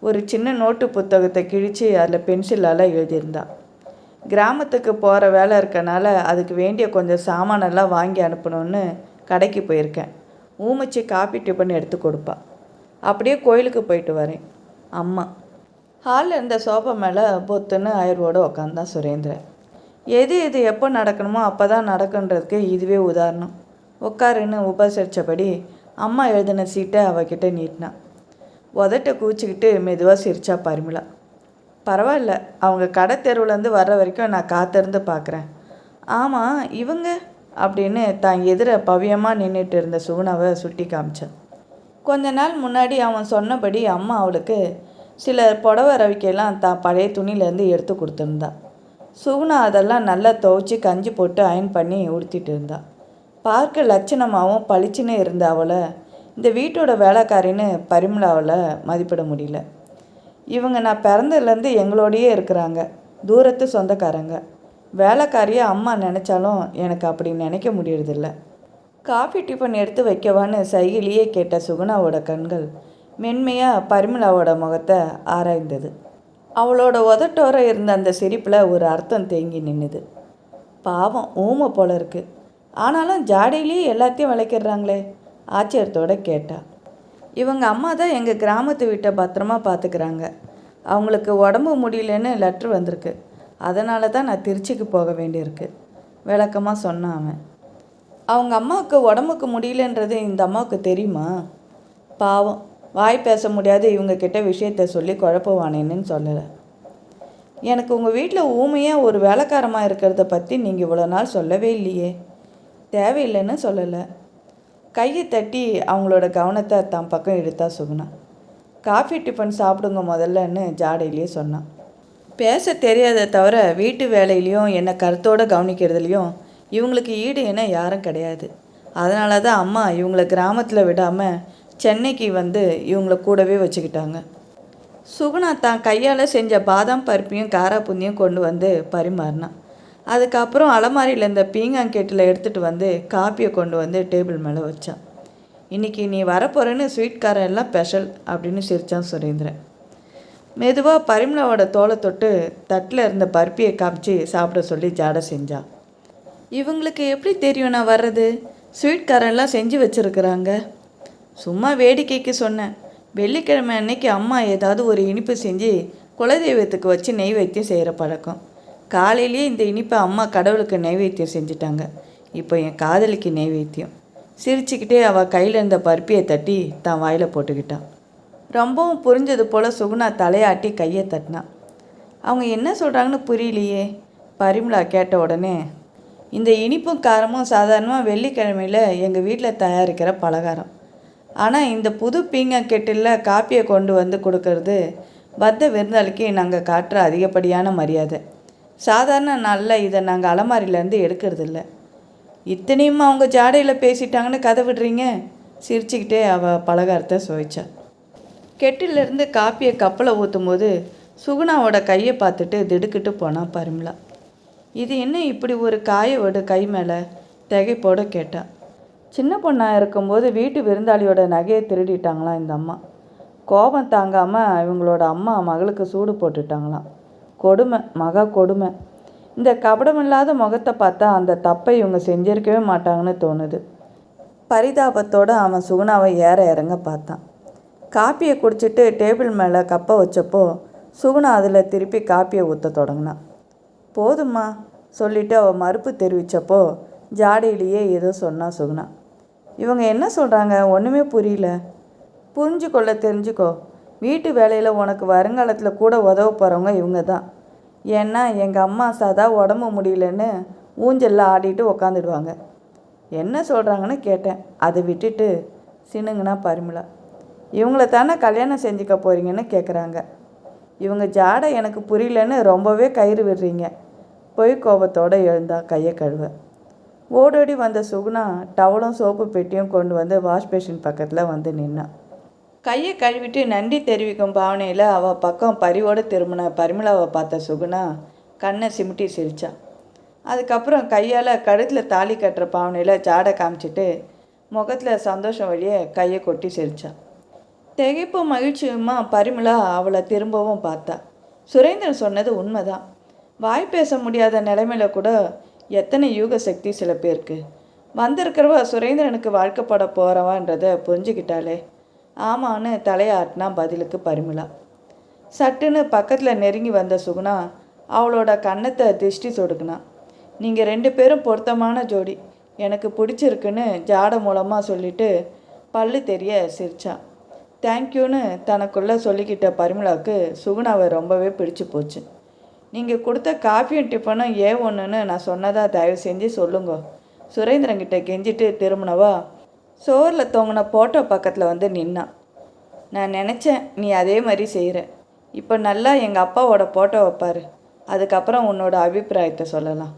ஒரு சின்ன நோட்டு புத்தகத்தை கிழித்து அதில் பென்சிலால் எழுதியிருந்தான். கிராமத்துக்கு போகிற வேலை இருக்கனால அதுக்கு வேண்டிய கொஞ்சம் சாமானெல்லாம் வாங்கி அனுப்பணுன்னு கடைக்கு போயிருக்கேன். ஊமச்சி காப்பி டிஃபன் எடுத்து கொடுப்பா. அப்படியே கோயிலுக்கு போயிட்டு வரேன். அம்மா. ஹாலில் இருந்த சோஃபா மேலே பொத்துன்னு அயர்வோடு உக்காந்தான் சுரேந்திரன். எது எப்போ நடக்கணுமோ அப்போ தான் நடக்குன்றதுக்கு இதுவே உதாரணம். உட்காருன்னு உபசரித்தபடி அம்மா எழுதின சீட்டை அவகிட்ட நீட்டினான். உதட்ட கூச்சிக்கிட்டு மெதுவாக சிரிச்சா பரிமளா. பரவாயில்ல, அவங்க கடை தெருவுலேருந்து வர்ற வரைக்கும் நான் காத்திருந்து பார்க்குறேன். ஆமாம் இவங்க அப்படின்னு தான் எதிர பவியமாக நின்றுட்டு இருந்த சுகுணாவை சுட்டி காமிச்சான். கொஞ்ச நாள் முன்னாடி அவன் சொன்னபடி அம்மா அவளுக்கு சில புடவை ரவிக்கையெல்லாம் தான் பழைய துணியிலேருந்து எடுத்து கொடுத்துருந்தா. சுகுணா அதெல்லாம் நல்லா துவைச்சி கஞ்சி போட்டு அயன் பண்ணி உடுத்திட்டு இருந்தா. பார்க்க லட்சணமாகவும் பளிச்சுன்னு இருந்த அவளை இந்த வீட்டோட வேலைக்காரின்னு பரிமளாவில் மதிப்பிட முடியல. இவங்க நான் பிறந்ததுலேருந்து எங்களோடையே இருக்கிறாங்க, தூரத்து சொந்தக்காரங்க. வேலைக்காரியாக அம்மா நினச்சாலும் எனக்கு அப்படி நினைக்க முடியறதில்ல. காஃபி டிஃபன் எடுத்து வைக்கவான்னு சைகிலேயே கேட்ட சுகுணாவோட கண்கள் மென்மையாக பரிமளாவோட முகத்தை ஆராய்ந்தது. அவளோட உதட்டோர இருந்த அந்த சிரிப்பில் ஒரு அர்த்தம் தேங்கி நின்றுது. பாவம் ஊமை போல இருக்கு, ஆனாலும் ஜாடையிலேயே எல்லாத்தையும் விளைக்கிடுறாங்களே ஆச்சரியத்தோடு கேட்டா. இவங்க அம்மா தான் எங்கள் கிராமத்து வீட்டை பத்திரமா பார்த்துக்கிறாங்க. அவங்களுக்கு உடம்பு முடியலன்னு லெட்ரு வந்திருக்கு, அதனால தான் நான் திருச்சிக்கு போக வேண்டியிருக்கு விளக்கமாக சொன்னான் அவன். அவங்க அம்மாவுக்கு உடம்புக்கு முடியலன்றது இந்த அம்மாவுக்கு தெரியுமா? பாவம், வாய் பேச முடியாத இவங்கக்கிட்ட விஷயத்த சொல்லி குழப்பவானேன்னு சொல்லலை. எனக்கு உங்கள் வீட்டில் ஊமையாக ஒரு வேலைக்காரமாக இருக்கிறத பற்றி நீங்கள் இவ்வளோ நாள் சொல்லவே இல்லையே. தேவையில்லைன்னு சொல்லலை. கையை தட்டி அவங்களோட கவனத்தை தன் பக்கம் இழுத்தா சுகுணா. காஃபி டிஃபன் சாப்பிடுங்க முதல்லன்னு ஜாடையிலேயே சொன்னான். பேச தெரியாத தவிர வீட்டு வேலையிலையும் என்னை கருத்தோடு கவனிக்கிறதுலையும் இவங்களுக்கு ஈடு என யாரும் கிடையாது. அதனால தான் அம்மா இவங்கள கிராமத்தில் விடாமல் சென்னைக்கு வந்து இவங்கள கூடவே வச்சுக்கிட்டாங்க. சுகுணா தான் கையால் செஞ்ச பாதாம் பருப்பையும் காராப்பூந்தியும் கொண்டு வந்து பரிமாறினான். அதுக்கப்புறம் அலமாரியில் இருந்த பீங்காங்கெட்டில் எடுத்துகிட்டு வந்து காப்பியை கொண்டு வந்து டேபிள் மேலே வச்சான். இன்றைக்கி நீ வரப்போகிறேன்னு ஸ்வீட்காரன் எல்லாம் ஸ்பெஷல் அப்படின்னு சிரித்தான் சுரேந்திரன். மெதுவாக பரிமளாவோட தோலை தொட்டு தட்டில் இருந்த பருப்பியை காமிச்சு சாப்பிட சொல்லி ஜாடை செஞ்சான். இவங்களுக்கு எப்படி தெரியும் நான் வர்றது? ஸ்வீட்காரெல்லாம் செஞ்சு வச்சுருக்குறாங்க. சும்மா வேடிக்கைக்கு சொன்னேன். வெள்ளிக்கிழமை அன்னைக்கு அம்மா ஏதாவது ஒரு இனிப்பு செஞ்சு குலதெய்வத்துக்கு வச்சு நெய்வேத்தியம் செய்கிற பழக்கம். காலையிலேயே இந்த இனிப்பை அம்மா கடவுளுக்கு நெய்வேத்தியம் செஞ்சுட்டாங்க. இப்போ என் காதலிக்கு நெய்வேத்தியம். சிரிச்சுக்கிட்டே அவள் கையில் இருந்த பருப்பியை தட்டி தான் வாயில் போட்டுக்கிட்டான். ரொம்பவும் புரிஞ்சது போல் சுகுணா தலையாட்டி கையை தட்டினான். அவங்க என்ன சொல்கிறாங்கன்னு புரியலையே. பரிமளா கேட்ட உடனே, இந்த இனிப்பும் காரமும் சாதாரணமாக வெள்ளிக்கிழமையில் எங்கள் வீட்டில் தயாரிக்கிற பலகாரம். ஆனால் இந்த புது பீங்காங்கெட்டில் காப்பியை கொண்டு வந்து கொடுக்கறது வந்த விருந்தாளிக்கு நாங்கள் காட்டுற அதிகப்படியான மரியாதை. சாதாரண நாளில் இதை நாங்கள் அலமாரியிலேருந்து எடுக்கிறதில்ல. இத்தனையும் அவங்க ஜாடையில் பேசிட்டாங்கன்னு கதை விடுறீங்க. சிரிச்சுக்கிட்டே அவள் பலகாரத்தை சுவைச்சா. கெட்டிலேருந்து காப்பியை கப்பில் ஊற்றும் போது சுகுணாவோட கையை பார்த்துட்டு திடுக்கிட்டு போனான் பரிமளா. இது என்ன இப்படி ஒரு காயோட கை மேலே திகைப்போடு கேட்டான். சின்ன பொண்ணாக இருக்கும்போது வீட்டு விருந்தாளியோட நகையை திருடிட்டாங்களாம் இந்த அம்மா. கோபம் தாங்காமல் இவங்களோட அம்மா மகளுக்கு சூடு போட்டுட்டாங்களாம். கொடுமை, மகா கொடுமை. இந்த கபடமில்லாத முகத்தை பார்த்தா அந்த தப்பை இவங்க செஞ்சிருக்கவே மாட்டாங்கன்னு தோணுது. பரிதாபத்தோடு அவன் சுகுணாவை ஏற இறங்க பார்த்தான். காப்பியை குடிச்சிட்டு டேபிள் மேலே கப்பை வச்சப்போ சுகுணா அதில் திருப்பி காப்பியை ஊற்ற தொடங்கினான். போதும்மா சொல்லிவிட்டு அவள் மறுப்பு தெரிவித்தப்போ ஜாடையிலேயே ஏதோ சொன்னா சுகுணா. இவங்க என்ன சொல்கிறாங்க ஒன்றுமே புரியல. புரிஞ்சுக்கொள்ள தெரிஞ்சுக்கோ. வீட்டு வேலையில் உனக்கு வருங்காலத்தில் கூட உதவ போகிறவங்க இவங்க தான். ஏன்னா எங்கள் அம்மா சதா உடம்பு முடியலன்னு ஊஞ்சலில் ஆடிட்டு உக்காந்துடுவாங்க. என்ன சொல்கிறாங்கன்னு கேட்டேன். அதை விட்டுட்டு சினுங்கன்னா பரிமளா. இவங்கள தானே கல்யாணம் செஞ்சுக்க போகிறீங்கன்னு கேட்குறாங்க. இவங்க ஜாடை எனக்கு புரியலன்னு ரொம்பவே கயிறு விடுறீங்க. பொய் கோபத்தோடு எழுந்தா கையை கழுவ. ஓடோடி வந்த சுகுணா டவலும் சோப்பு பெட்டியும் கொண்டு வந்து வாஷ் பேஷன் பக்கத்தில் வந்து நின்னான். கையை கழுவிட்டு நன்றி தெரிவிக்கும் பாவனையில் அவள் பக்கம் பரிவோடு திரும்பின பரிமளாவை பார்த்த சுகுணா கண்ணை சிமிட்டி சிரித்தான். அதுக்கப்புறம் கையால் கழுத்தில் தாலி கட்டுற பாவனையில் ஜாடை காமிச்சிட்டு முகத்தில் சந்தோஷம் வழியே கையை கொட்டி சிரித்தான். திகைப்பும் மகிழ்ச்சியுமா பரிமளா அவளை திரும்பவும் பார்த்தா. சுரேந்திரன் சொன்னது உண்மைதான். வாய் பேச முடியாத நிலைமையில கூட எத்தனை யூக சக்தி சில பேருக்கு. வந்திருக்கிறவ சுரேந்திரனுக்கு வாழ்க்கப்பட போகிறவான்றதை புரிஞ்சுக்கிட்டாலே. ஆமான்னு தலையாட்டினா பதிலுக்கு பரிமளா. சட்டுன்னு பக்கத்தில் நெருங்கி வந்த சுகுணா அவளோட கன்னத்தை திருஷ்டி சொடுக்குனான். நீங்கள் 2 பேரும் பொருத்தமான ஜோடி, எனக்கு பிடிச்சிருக்குன்னு ஜாடை மூலமாக சொல்லிவிட்டு பல்லு தெரிய சிரிச்சான். தேங்க்யூன்னு தனக்குள்ளே சொல்லிக்கிட்ட பரிமளாவுக்கு சுகுணாவை ரொம்பவே பிடிச்சி போச்சு. நீங்கள் கொடுத்த காஃபியும் டிஃபனும் ஒன்றுன்னு நான் சொன்னதாக தயவு செஞ்சு சொல்லுங்க. சுரேந்திரங்கிட்ட கெஞ்சிட்டு திரும்பினவா சோரில் தொங்கின போட்டோ பக்கத்தில் வந்து நின்னான். நான் நினச்சேன் நீ அதே மாதிரி செய்கிற. இப்போ நல்லா எங்கள் அப்பாவோட போட்டோ வைப்பார். அதுக்கப்புறம் உன்னோட அபிப்பிராயத்தை சொல்லலாம்.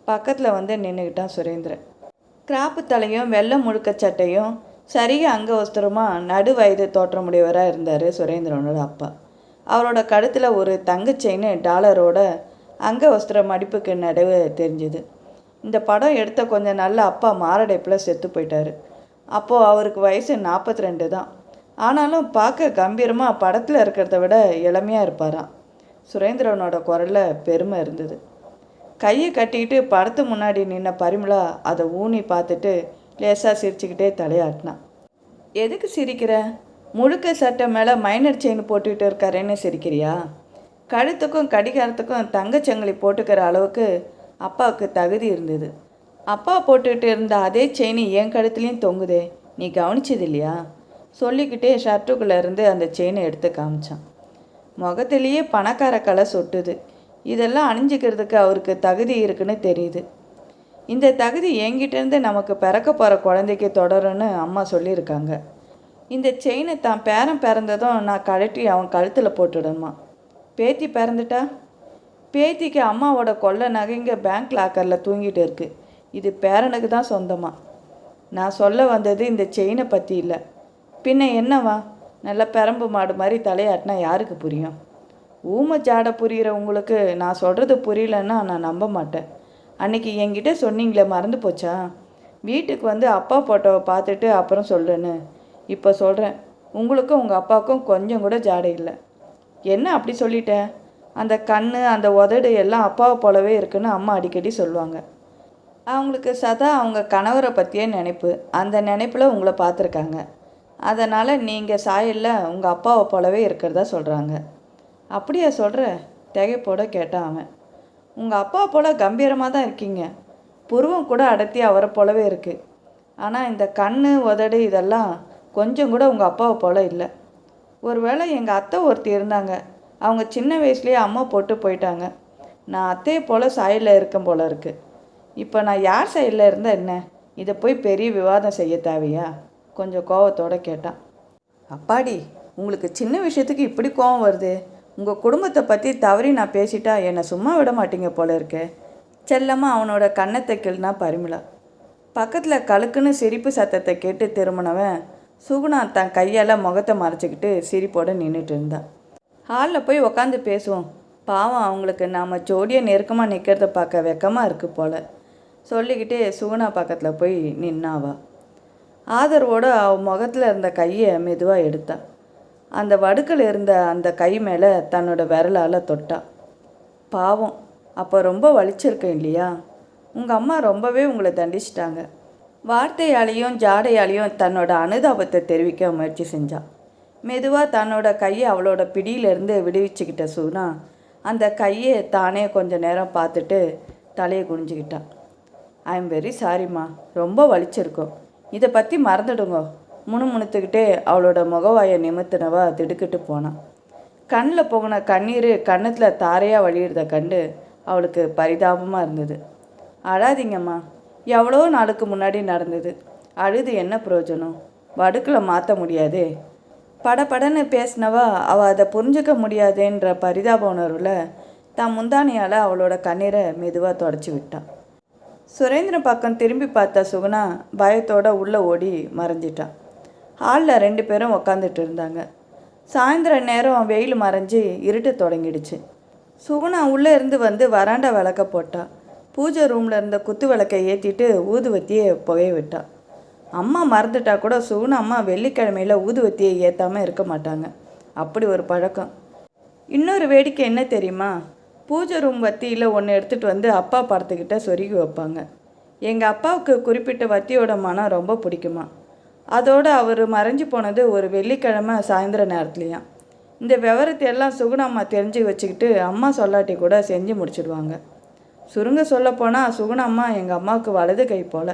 பக்கத்தில் வந்து நின்றுக்கிட்டான் சுரேந்திரன். கிராப்பு தலையும் வெள்ளை முழுக்க சட்டையும் சரியாக அங்கவஸ்திரமாக நடு வயது தோற்றமுடையவராக இருந்தார் சுரேந்திரனோட அப்பா. அவரோட கழுத்தில் ஒரு தங்க செயின் டாலரோட அங்கவஸ்திர மடிப்புக்கு நடுவு தெரிஞ்சுது. இந்த படம் எடுத்த கொஞ்சம் நல்ல அப்பா மாரடைப்பில் செத்து போயிட்டார். அப்போது அவருக்கு வயசு 42 தான். ஆனாலும் பார்க்க கம்பீரமாக படத்தில் இருக்கிறத விட இளமையாக இருப்பாராம். சுரேந்திரனோட குரலில் பெருமை இருந்தது. கையை கட்டிக்கிட்டு படத்து முன்னாடி நின்ன பரிமளா அதை ஊனி பார்த்துட்டு லேசாக சிரிச்சுக்கிட்டே தலையாட்டினான். எதுக்கு சிரிக்கிற? முழுக்க சட்டை மேலே மைனர் செயின் போட்டுக்கிட்டு இருக்காரேன்னு சிரிக்கிறியா? கழுத்துக்கும் கடிகாரத்துக்கும் தங்கச்சங்கிலி போட்டுக்கிற அளவுக்கு அப்பாவுக்கு தகுதி இருந்தது. அப்பா போட்டுக்கிட்டு இருந்த அதே செயின் என் கழுத்துலேயும் தொங்குதே, நீ கவனிச்சது இல்லையா? சொல்லிக்கிட்டே ஷர்ட்டுக்குள்ளே இருந்து அந்த செயினை எடுத்து காமிச்சான். முகத்திலேயே பணக்கார கலை சொட்டுது. இதெல்லாம் அணிஞ்சிக்கிறதுக்கு அவருக்கு தகுதி இருக்குன்னு தெரியுது. இந்த தகுதி என்கிட்டேருந்து நமக்கு பிறக்க போகிற குழந்தைக்கு தொடரும்னு அம்மா சொல்லியிருக்காங்க. இந்த செயினை தான் பேரன் பிறந்ததும் நான் கழட்டி அவன் கழுத்தில் போட்டுடணுமா. பேத்தி பிறந்துட்டா? பேத்திக்கு அம்மாவோட கொள்ளை நகைங்க பேங்க் லாக்கரில் தூங்கிட்டு இருக்கு. இது பேரனுக்கு தான் சொந்தமா. நான் சொல்ல வந்தது இந்த செயினை பற்றி இல்லை. பின்ன என்னவா? நல்ல பெரம்பு மாடு மாதிரி தலையாட்டினா யாருக்கு புரியும்? ஊமை ஜாடை புரிகிற உங்களுக்கு நான் சொல்கிறது புரியலன்னா நான் நம்ப மாட்டேன். அன்றைக்கி என்கிட்ட சொன்னீங்களே, மறந்து போச்சா? வீட்டுக்கு வந்து அப்பா ஃபோட்டோவை பார்த்துட்டு அப்புறம் சொல்லுன்னு. இப்போ சொல்கிறேன், உங்களுக்கும் உங்கள் அப்பாவுக்கும் கொஞ்சம் கூட ஜாடை இல்லை. என்ன அப்படி சொல்லிட்டேன்? அந்த கண், அந்த உதடு எல்லாம் அப்பாவை போலவே இருக்குன்னு அம்மா அடிக்கடி சொல்லுவாங்க. அவங்களுக்கு சதா அவங்க கணவரை பற்றியே நினைப்பு. அந்த நினைப்பில் உங்களை பார்த்துருக்காங்க. அதனால் நீங்கள் சாயலில் உங்கள் அப்பாவை போலவே இருக்கிறதா சொல்கிறாங்க. அப்படியா சொல்கிற? திகைப்போட கேட்டான் அவன். உங்கள் அப்பா போல் கம்பீரமாக தான் இருக்கீங்க. புருவம் கூட அடர்த்தி அவரை போலவே இருக்குது. ஆனால் இந்த கண், உதடு இதெல்லாம் கொஞ்சம் கூட உங்கள் அப்பாவை போல் இல்லை. ஒருவேளை எங்கள் அத்தை ஒருத்தி இருந்தாங்க. அவங்க சின்ன வயசுலேயே அம்மா போட்டு போயிட்டாங்க. நான் அத்தையை போல் சாயலில் இருக்கும் போல இருக்குது. இப்போ நான் யார் சைடில் இருந்தால் என்ன? இதை போய் பெரிய விவாதம் செய்ய தேவையா? கொஞ்சம் கோவத்தோடு கேட்டான். அப்பாடி, உங்களுக்கு சின்ன விஷயத்துக்கு இப்படி கோவம் வருது? உங்கள் குடும்பத்தை பற்றி தவறி நான் பேசிட்டா என்னை சும்மா விட மாட்டீங்க போல இருக்கு. செல்லமாக அவனோட கன்னத்தை கிள்னா பரிமளா. பக்கத்தில் கழுக்குன்னு சிரிப்பு சத்தத்தை கேட்டு திரும்பினவன் சுகுணா தன் கையால் முகத்தை மறைச்சிக்கிட்டு சிரிப்போடு நின்றுட்டு இருந்தான். ஹாலில் போய் உக்காந்து பேசுவோம். பாவம், அவங்களுக்கு நாம் ஜோடியாக நெருக்கமாக நிற்கிறத பார்க்க வெக்கமாக இருக்குது போல் சொல்லிக்கிட்டே சுகுணா பக்கத்தில் போய் நின்னாவா. ஆதரவோடு அவன் முகத்தில் இருந்த கையை மெதுவாக எடுத்தான். அந்த வடுக்கில் இருந்த அந்த கை மேலே தன்னோட விரலால் தொட்டான். பாவம், அப்போ ரொம்ப வலிச்சிருக்கேன் இல்லையா? உங்கள் அம்மா ரொம்பவே உங்களை தண்டிச்சிட்டாங்க. வார்த்தையாலேயும் ஜாடையாலேயும் தன்னோட அனுதாபத்தை தெரிவிக்க முயற்சி செஞ்சான். மெதுவாக தன்னோட கையை அவளோட பிடியிலேருந்து விடுவிச்சுக்கிட்ட சுகுணா அந்த கையை தானே கொஞ்ச நேரம் பார்த்துட்டு தலையை குனிஞ்சிக்கிட்டான். ஐ எம் வெரி சாரிம்மா, ரொம்ப வலிச்சிருக்கோம். இதை பற்றி மறந்துடுங்க. முணுமுணுத்துக்கிட்டே அவளோட முகவாயை நிமித்தினவா திடுக்கிட்டு போனான். கண்ணில் போகின கண்ணீர் கன்னத்தில் தாரையாக வழியிறத கண்டு அவளுக்கு பரிதாபமாக இருந்தது. அழாதீங்கம்மா, எவ்வளோ நாளுக்கு முன்னாடி நடந்தது. அழுது என்ன பிரயோஜனம்? வடுக்கில் மாற்ற முடியாதே. படபடன்னு பேசினவா அவள் அதை புரிஞ்சுக்க முடியாதேன்ற பரிதாப உணர்வில் தான் முந்தானியால் அவளோட கண்ணீரை மெதுவாக தொடச்சி விட்டான். சுரேந்திரன் பக்கம் திரும்பி பார்த்த சுகுணா பயத்தோடு உள்ளே ஓடி மறைஞ்சிட்டான். ஹாலில் 2 பேரும் உக்காந்துட்டு இருந்தாங்க. சாயந்தர நேரம் வெயில் மறைஞ்சி இருட்டு தொடங்கிடுச்சு. சுகுணா உள்ளே இருந்து வந்து வராண்டா விளக்க போட்டா. பூஜை ரூமில் இருந்த குத்து விளக்கை ஏற்றிட்டு ஊதுவத்தியை புகைய விட்டா. அம்மா மறந்துட்டா கூட சுகுணா அம்மா வெள்ளிக்கிழமையில் ஊதுவத்தியை ஏற்றாமல் இருக்க மாட்டாங்க. அப்படி ஒரு பழக்கம். இன்னொரு வேடிக்கை என்ன தெரியுமா? பூஜை ரூம் வத்தியில் ஒன்று எடுத்துகிட்டு வந்து அப்பா படத்துக்கிட்ட சொருகி வைப்பாங்க. எங்கள் அப்பாவுக்கு குறிப்பிட்ட வத்தியோட மனம் ரொம்ப பிடிக்குமா. அதோடு அவர் மறைஞ்சு போனது ஒரு வெள்ளிக்கிழமை சாயந்தர நேரத்துலையாம். இந்த விவரத்தை எல்லாம் சுகுணாம்மா தெரிஞ்சு வச்சுக்கிட்டு அம்மா சொல்லாட்டி கூட செஞ்சு முடிச்சிடுவாங்க. சுருங்க சொல்லப்போனால் சுகுணாம்மா எங்கள் அம்மாவுக்கு வலது கை போல்.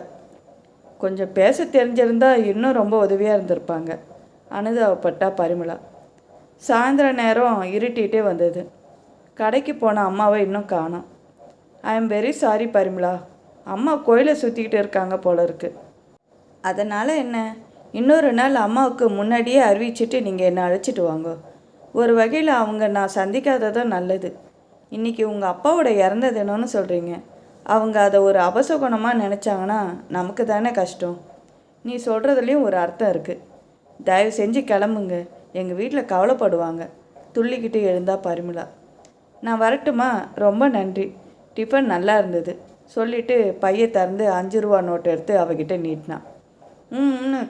கொஞ்சம் பேச தெரிஞ்சிருந்தால் இன்னும் ரொம்ப உதவியாக இருந்திருப்பாங்க. அனுதாபப்பட்டா பரிமளா. சாயந்தர நேரம் இருட்டிகிட்டே வந்தது. கடைக்கு போன அம்மாவை இன்னும் காணோம். I am very sorry Parimala, அம்மா கோயிலை சுற்றிக்கிட்டு இருக்காங்க போல இருக்குது. அதனால் என்ன? இன்னொரு நாள் அம்மாவுக்கு முன்னாடியே அறிவிச்சிட்டு நீங்கள் என்னை அழைச்சிட்டு வாங்க. ஒரு வகையில் அவங்க நான் சந்திக்காததான் நல்லது. இன்றைக்கி உங்கள் அப்பாவோட இறந்த தினம்னு சொல்கிறீங்க. அவங்க அதை ஒரு அபசகுணமாக நினச்சாங்கன்னா நமக்கு தானே கஷ்டம். நீ சொல்கிறதுலேயும் ஒரு அர்த்தம் இருக்குது. தயவு செஞ்சு கிளம்புங்க, எங்கள் வீட்டில் கவலைப்படுவாங்க. துள்ளிக்கிட்டு எழுந்தா பரிமளா. நான் வரட்டுமா? ரொம்ப நன்றி, டிஃபன் நல்லா இருந்தது சொல்லிவிட்டு பையை திறந்து 5 ரூபா நோட்டு எடுத்து அவகிட்ட நீட்டினான்.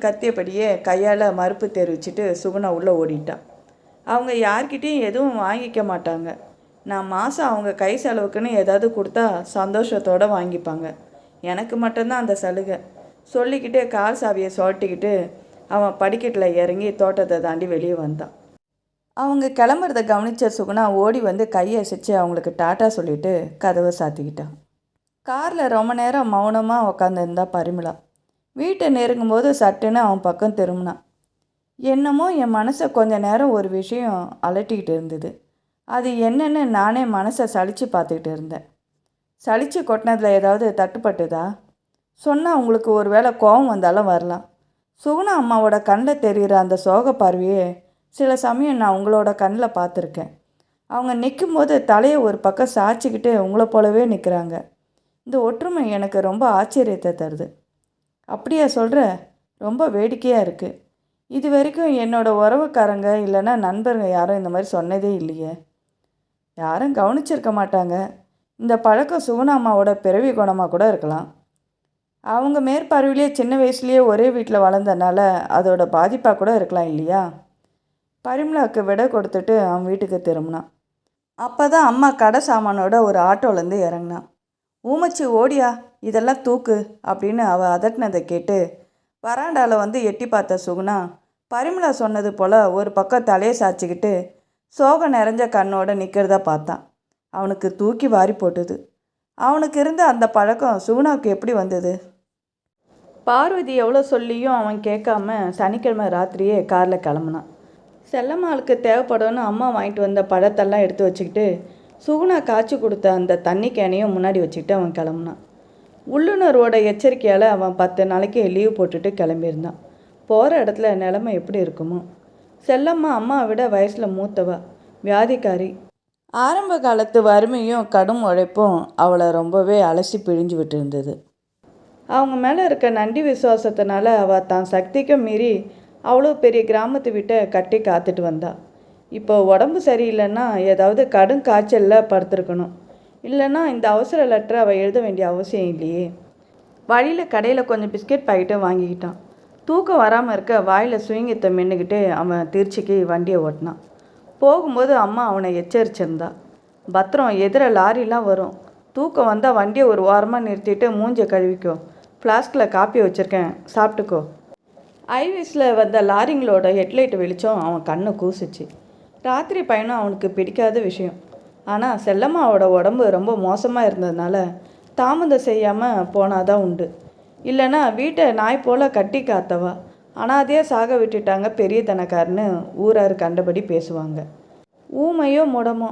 கத்தியபடியே கையால் மறுப்பு தெரிவிச்சுட்டு சுகுணா உள்ளே ஓடிட்டான். அவங்க யார்கிட்டையும் எதுவும் வாங்கிக்க மாட்டாங்க. நான் மாதம் அவங்க கை செலவுக்குன்னு ஏதாவது கொடுத்தா சந்தோஷத்தோடு வாங்கிப்பாங்க. எனக்கு மட்டும்தான் அந்த சலுகை சொல்லிக்கிட்டே கார் சாவியை சொல்லிக்கிட்டு அவன் படிக்கட்டில் இறங்கி தோட்டத்தை தாண்டி வெளியே வந்தான். அவங்க கிளம்புறத கவனித்த சுகுணா ஓடி வந்து கையை அசைச்சு அவங்களுக்கு டாட்டா சொல்லிவிட்டு கதவை சாத்திக்கிட்டான். காரில் ரொம்ப நேரம் மௌனமாக உக்காந்துருந்தா பரிமளா. வீட்டை நெருங்கும்போது சட்டுன்னு அவன் பக்கம் திரும்பினான். என்னமோ என் மனசை கொஞ்ச நேரம் ஒரு விஷயம் அலட்டிக்கிட்டு இருந்தது. அது என்னன்னு நானே மனசை சலித்து பார்த்துக்கிட்டு இருந்தேன். சலிச்சு கொட்டினதில் ஏதாவது தட்டுப்பட்டுதா? சொன்னால் உங்களுக்கு ஒரு வேளை கோபம் வந்தாலும் வரலாம். சுகுணா அம்மாவோட கண்ணில் தெரிகிற அந்த சோக பார்வையே சில சமயம் நான் உங்களோட கண்ணில் பார்த்துருக்கேன். அவங்க நிற்கும்போது தலையை ஒரு பக்கம் சாய்ச்சிக்கிட்டு உங்களை போலவே நிற்கிறாங்க. இந்த ஒற்றுமை எனக்கு ரொம்ப ஆச்சரியத்தை தருது. அப்படியா சொல்கிற? ரொம்ப வேடிக்கையாக இருக்குது. இது வரைக்கும் என்னோடய உறவுக்காரங்க இல்லைன்னா நண்பருங்க யாரும் இந்த மாதிரி சொன்னதே இல்லையே. யாரும் கவனிச்சிருக்க மாட்டாங்க. இந்த பழக்கம் சுகுணா அம்மாவோட பிறவி குணமாக கூட இருக்கலாம். அவங்க மேற்பார்வையிலேயே சின்ன வயசுலேயே ஒரே வீட்டில் வளர்ந்தனால அதோட பாதிப்பாக கூட இருக்கலாம் இல்லையா? பரிமளாவுக்கு விடை கொடுத்துட்டு அவன் வீட்டுக்கு திரும்பினான். அப்போ தான் அம்மா கடை சாமானோட ஒரு ஆட்டோலேருந்து இறங்கினான். ஊமச்சி ஓடியா, இதெல்லாம் தூக்கு அப்படின்னு அவள் அதட்டினதை கேட்டு வராண்டாவில் வந்து எட்டி பார்த்த சுகுணா பரிமளா சொன்னது போல் ஒரு பக்கம் தலையை சாய்ச்சிக்கிட்டு சோகம் நிறைஞ்ச கண்ணோடு நிற்கிறத பார்த்தான். அவனுக்கு தூக்கி வாரி போட்டுது. அவனுக்கு இருந்த அந்த பழக்கம் சுகுணாவுக்கு எப்படி வந்தது? பார்வதி எவ்வளோ சொல்லியும் அவன் கேட்காம சனிக்கிழமை ராத்திரியே காரில் கிளம்புனான். செல்லம்மாளுக்கு தேவைப்படும்னு அம்மா வாங்கிட்டு வந்த பழத்தெல்லாம் எடுத்து வச்சுக்கிட்டு சுகுணா காய்ச்சி கொடுத்த அந்த தண்ணி கேனையும் முன்னாடி வச்சுக்கிட்டு அவன் கிளம்புனான். உள்ளுணர்வோட எச்சரிக்கையால் அவன் 10 நாளைக்கு லீவ் போட்டுட்டு கிளம்பியிருந்தான். போகிற இடத்துல நிலைமை எப்படி இருக்குமோ. செல்லம்மா அம்மாவை விட வயசில் மூத்தவா, வியாதிக்காரி. ஆரம்ப காலத்து வறுமையும் கடும் உழைப்பும் அவளை ரொம்பவே அலசி பிழிஞ்சு விட்டு இருந்தது. அவங்க மேலே இருக்க நன்றி விசுவாசத்தினால அவள் தான் சக்திக்கு மீறி அவ்வளோ பெரிய கிராமத்து வீட்டை கட்டி காத்துட்டு வந்தா. இப்போ உடம்பு சரியில்லைன்னா ஏதாவது கடும் காய்ச்சலில் படுத்துருக்கணும். இல்லைன்னா இந்த அவசர லெட்டரை அவள் எழுத வேண்டிய அவசியம் இல்லையே. வழியில் கடையில் கொஞ்சம் பிஸ்கெட் பாக்கெட்டை வாங்கிக்கிட்டான். தூக்கம் வராமல் இருக்க வாயில் சுயங்கத்தை மென்னுக்கிட்டு அவன் திருச்சிக்கு வண்டியை ஓட்டினான். போகும்போது அம்மா அவனை எச்சரிச்சிருந்தா. பத்திரம், எதிர லாரிலாம் வரும். தூக்கம் வந்தால் வண்டியை ஒரு வாரமாக நிறுத்திட்டு மூஞ்சை கழுவிக்கோ. ஃப்ளாஸ்கில் காப்பி வச்சுருக்கேன், சாப்பிட்டுக்கோ. ஐவிஸில் வந்த லாரிங்களோட ஹெட்லைட் வெளிச்சம் அவன் கண்ணை கூசிச்சு. ராத்திரி பயணம் அவனுக்கு பிடிக்காத விஷயம். ஆனால் செல்லம்மாவோட உடம்பு ரொம்ப மோசமாக இருந்ததுனால தாமதம் செய்யாமல் போனாதான் உண்டு. இல்லைன்னா வீட்டை நாய் போல் கட்டி காத்தவா அனாதையாக சாக விட்டுட்டாங்க பெரிய தனக்காரன்னு ஊரார் கண்டபடி பேசுவாங்க. ஊமையோ முடமோ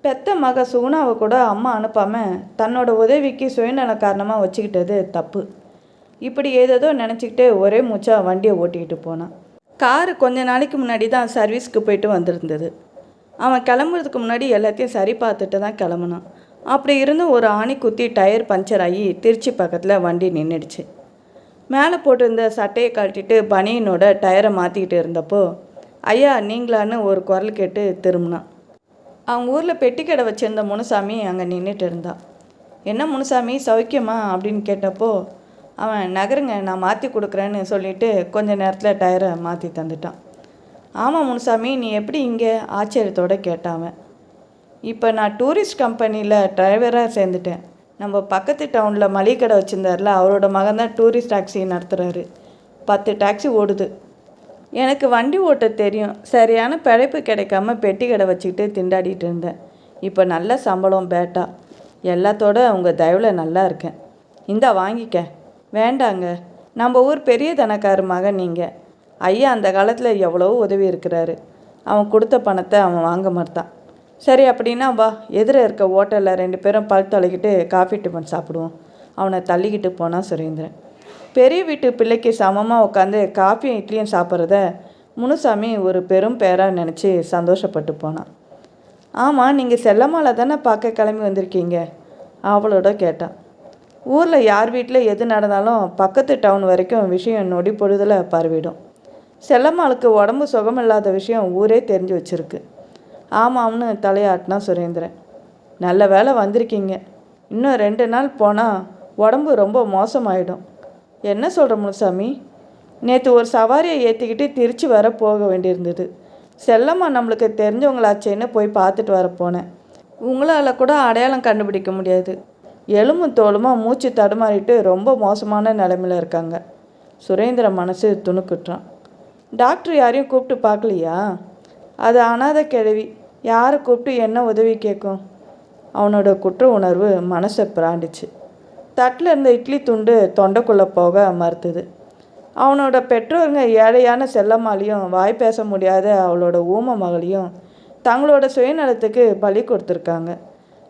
பெத்த மக சுகுணாவை கூட அம்மா அனுப்பாமல் தன்னோட உதவிக்கு சுயநல காரணமாக வச்சுக்கிட்டது தப்பு. இப்படி ஏதேதோ நினச்சிக்கிட்டு ஒரே மூச்சாக வண்டியை ஓட்டிக்கிட்டு போனான். காரு கொஞ்ச நாளைக்கு முன்னாடி தான் சர்வீஸ்க்கு போயிட்டு வந்திருந்தது. அவன் கிளம்புறதுக்கு முன்னாடி எல்லாத்தையும் சரி பார்த்துட்டு தான் கிளம்புனான். அப்படி இருந்தும் ஒரு ஆணி குத்தி டயர் பஞ்சர் ஆகி திருச்சி பக்கத்தில் வண்டி நின்றுடுச்சு. மேலே போட்டிருந்த சட்டையை கழட்டிட்டு பனியனோட டயரை மாற்றிக்கிட்டு இருந்தப்போ ஐயா நீங்களான்னு ஒரு குரல் கேட்டு திரும்பினான். அவங்க ஊரில் பெட்டி கடை வச்சுருந்த முனுசாமி அங்கே நின்றுட்டு இருந்தான். என்ன முனுசாமி, சௌக்கியமா அப்படின்னு கேட்டப்போ அவன் நகருங்க, நான் மாற்றி கொடுக்குறேன்னு சொல்லிவிட்டு கொஞ்ச நேரத்தில் டயரை மாற்றி தந்துட்டான். ஆமாம் முனுசாமி, நீ எப்படி இங்கே, ஆச்சரியத்தோடு கேட்டாவன். இப்போ நான் டூரிஸ்ட் கம்பெனியில் டிரைவராக சேர்ந்துட்டேன். நம்ம பக்கத்து டவுனில் மளிகை கடை வச்சுருந்தார்ல, அவரோட மகன் தான் டூரிஸ்ட் டாக்ஸி நடத்துகிறாரு. 10 டாக்ஸி ஓடுது. எனக்கு வண்டி ஓட்ட தெரியும். சரியான பிழைப்பு கிடைக்காம பெட்டி கடை வச்சுக்கிட்டு திண்டாடிட்டு இருந்தேன். இப்போ நல்ல சம்பளம், பேட்டா, எல்லாத்தோட உங்கள் தயவில் நல்லா இருக்கேன். இந்தா வாங்கிக்க. வேண்டாங்க, நம்ம ஊர் பெரிய தனக்கார மகன் நீங்கள். ஐயா அந்த காலத்தில் எவ்வளோ உதவி இருக்கிறாரு. அவன் கொடுத்த பணத்தை அவன் வாங்க மாட்டான். சரி அப்படின்னா வா, எதிர இருக்க ஹோட்டலில் 2 பேரும் பல் தொலைக்கிட்டு காஃபி டிஃபன் சாப்பிடுவோம். அவனை தள்ளிக்கிட்டு போனான் சுரேந்திரன். பெரிய வீட்டு பிள்ளைக்கு சமமாக உட்காந்து காஃபியும் இட்லியும் சாப்பிட்றத முனுசாமி ஒரு பெரும் பேராக நினச்சி சந்தோஷப்பட்டு போனான். ஆமாம், நீங்கள் செல்லம்மாவை தானே பார்க்க கிளம்பி வந்திருக்கீங்க அவளோட கேட்டான். ஊரில் யார் வீட்டில் எது நடந்தாலும் பக்கத்து டவுன் வரைக்கும் விஷயம் நொடி பொழுதில் பரவிடும். செல்லம்மாளுக்கு உடம்பு சுகமில்லாத விஷயம் ஊரே தெரிஞ்சு வச்சுருக்கு. ஆமாம்னு தலையாட்டினா சுரேந்திரன். நல்ல வேலை வந்திருக்கீங்க. இன்னும் 2 நாள் போனால் உடம்பு ரொம்ப மோசமாயிடும். என்ன சொல்கிற முனுசாமி? நேற்று ஒரு சவாரியை ஏற்றிக்கிட்டு திருச்சி வர போக வேண்டியிருந்தது. செல்லம்மா நம்மளுக்கு தெரிஞ்சவங்களாச்சேன்னு போய் பார்த்துட்டு வர போனேன். உங்களால் கூட அடையாளம் கண்டுபிடிக்க முடியாது. எலும்பும் தோலுமா மூச்சு தடுமாறிட்டு ரொம்ப மோசமான நிலைமையில் இருக்காங்க. சுரேந்திரன் மனசு துணுக்குட்டான். டாக்டர் யாரையும் கூப்பிட்டு பார்க்கலையா? அது அனாத கிழவி, யாரை கூப்பிட்டு என்ன உதவி கேட்கும்? அவனோட குற்ற உணர்வு மனசை பிராண்டிச்சு. தட்டில் இருந்த இட்லி துண்டு தொண்டைக்குள்ளே போக மறுத்துது. அவனோட பெற்றோருங்க ஏழையான செல்லம்மாலையும் வாய் பேச முடியாத அவளோட ஊம மகளையும் தங்களோட சுயநலத்துக்கு பலி கொடுத்துருக்காங்க.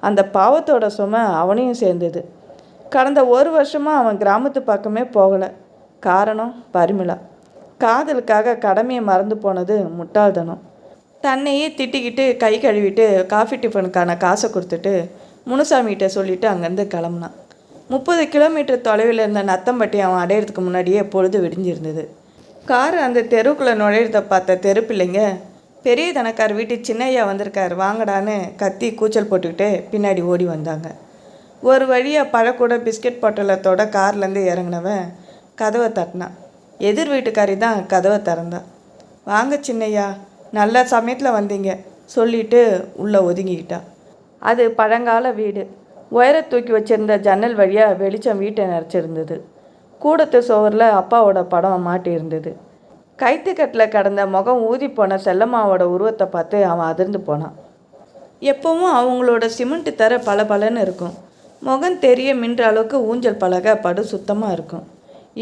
அந்த பாவத்தோட சுமை அவனையும் சேர்ந்தது. கடந்த 1 வருஷமாக அவன் கிராமத்து பக்கமே போகலை. காரணம் பரிமளா. காதலுக்காக கடமையை மறந்து போனது முட்டாள்தனம். தன்னையே திட்டிக்கிட்டு கை கழுவிட்டு காஃபி டிஃபனுக்கான காசை கொடுத்துட்டு முனுசாமிகிட்ட சொல்லிவிட்டு அங்கேருந்து கிளம்புனான். 30 கிலோமீட்டர் தொலைவில் இருந்த நத்தம்பட்டி அவன் அடையிறதுக்கு முன்னாடியே பொழுது விடிஞ்சிருந்தது. கார் அந்த தெருவுக்குள்ளே நுழையிறத பார்த்த தெரு பிள்ளைங்க, பெரிய தனக்கார் வீட்டு சின்னையா வந்திருக்கார் வாங்கடான்னு கத்தி கூச்சல் போட்டுக்கிட்டே பின்னாடி ஓடி வந்தாங்க. ஒரு வழியாக பழக்கூட பிஸ்கட் பொட்டலத்தோட கார்லேருந்து இறங்கினவன் கதவை தட்டினான். எதிர் வீட்டுக்காரி தான் கதவை திறந்தான். வாங்க சின்னையா, நல்ல சமயத்தில் வந்தீங்க சொல்லிட்டு உள்ளே ஒதுங்கிக்கிட்டா. அது பழங்கால வீடு. உயர தூக்கி வச்சிருந்த ஜன்னல் வழியாக வெளிச்சம் வீட்டை நிறச்சிருந்தது. கூடத்து சோரில் அப்பாவோட படம் மாட்டியிருந்தது. கைத்துக்கட்டில் கடந்த முகம் ஊதி போன செல்லம்மாவோட உருவத்தை பார்த்து அவன் அதிர்ந்து போனான். எப்பவும் அவங்களோட சிமெண்ட் தர பளபளன்னு இருக்கும். முகம் தெரிய மின்ற அளவுக்கு ஊஞ்சல் பலகை படு சுத்தமாக இருக்கும்.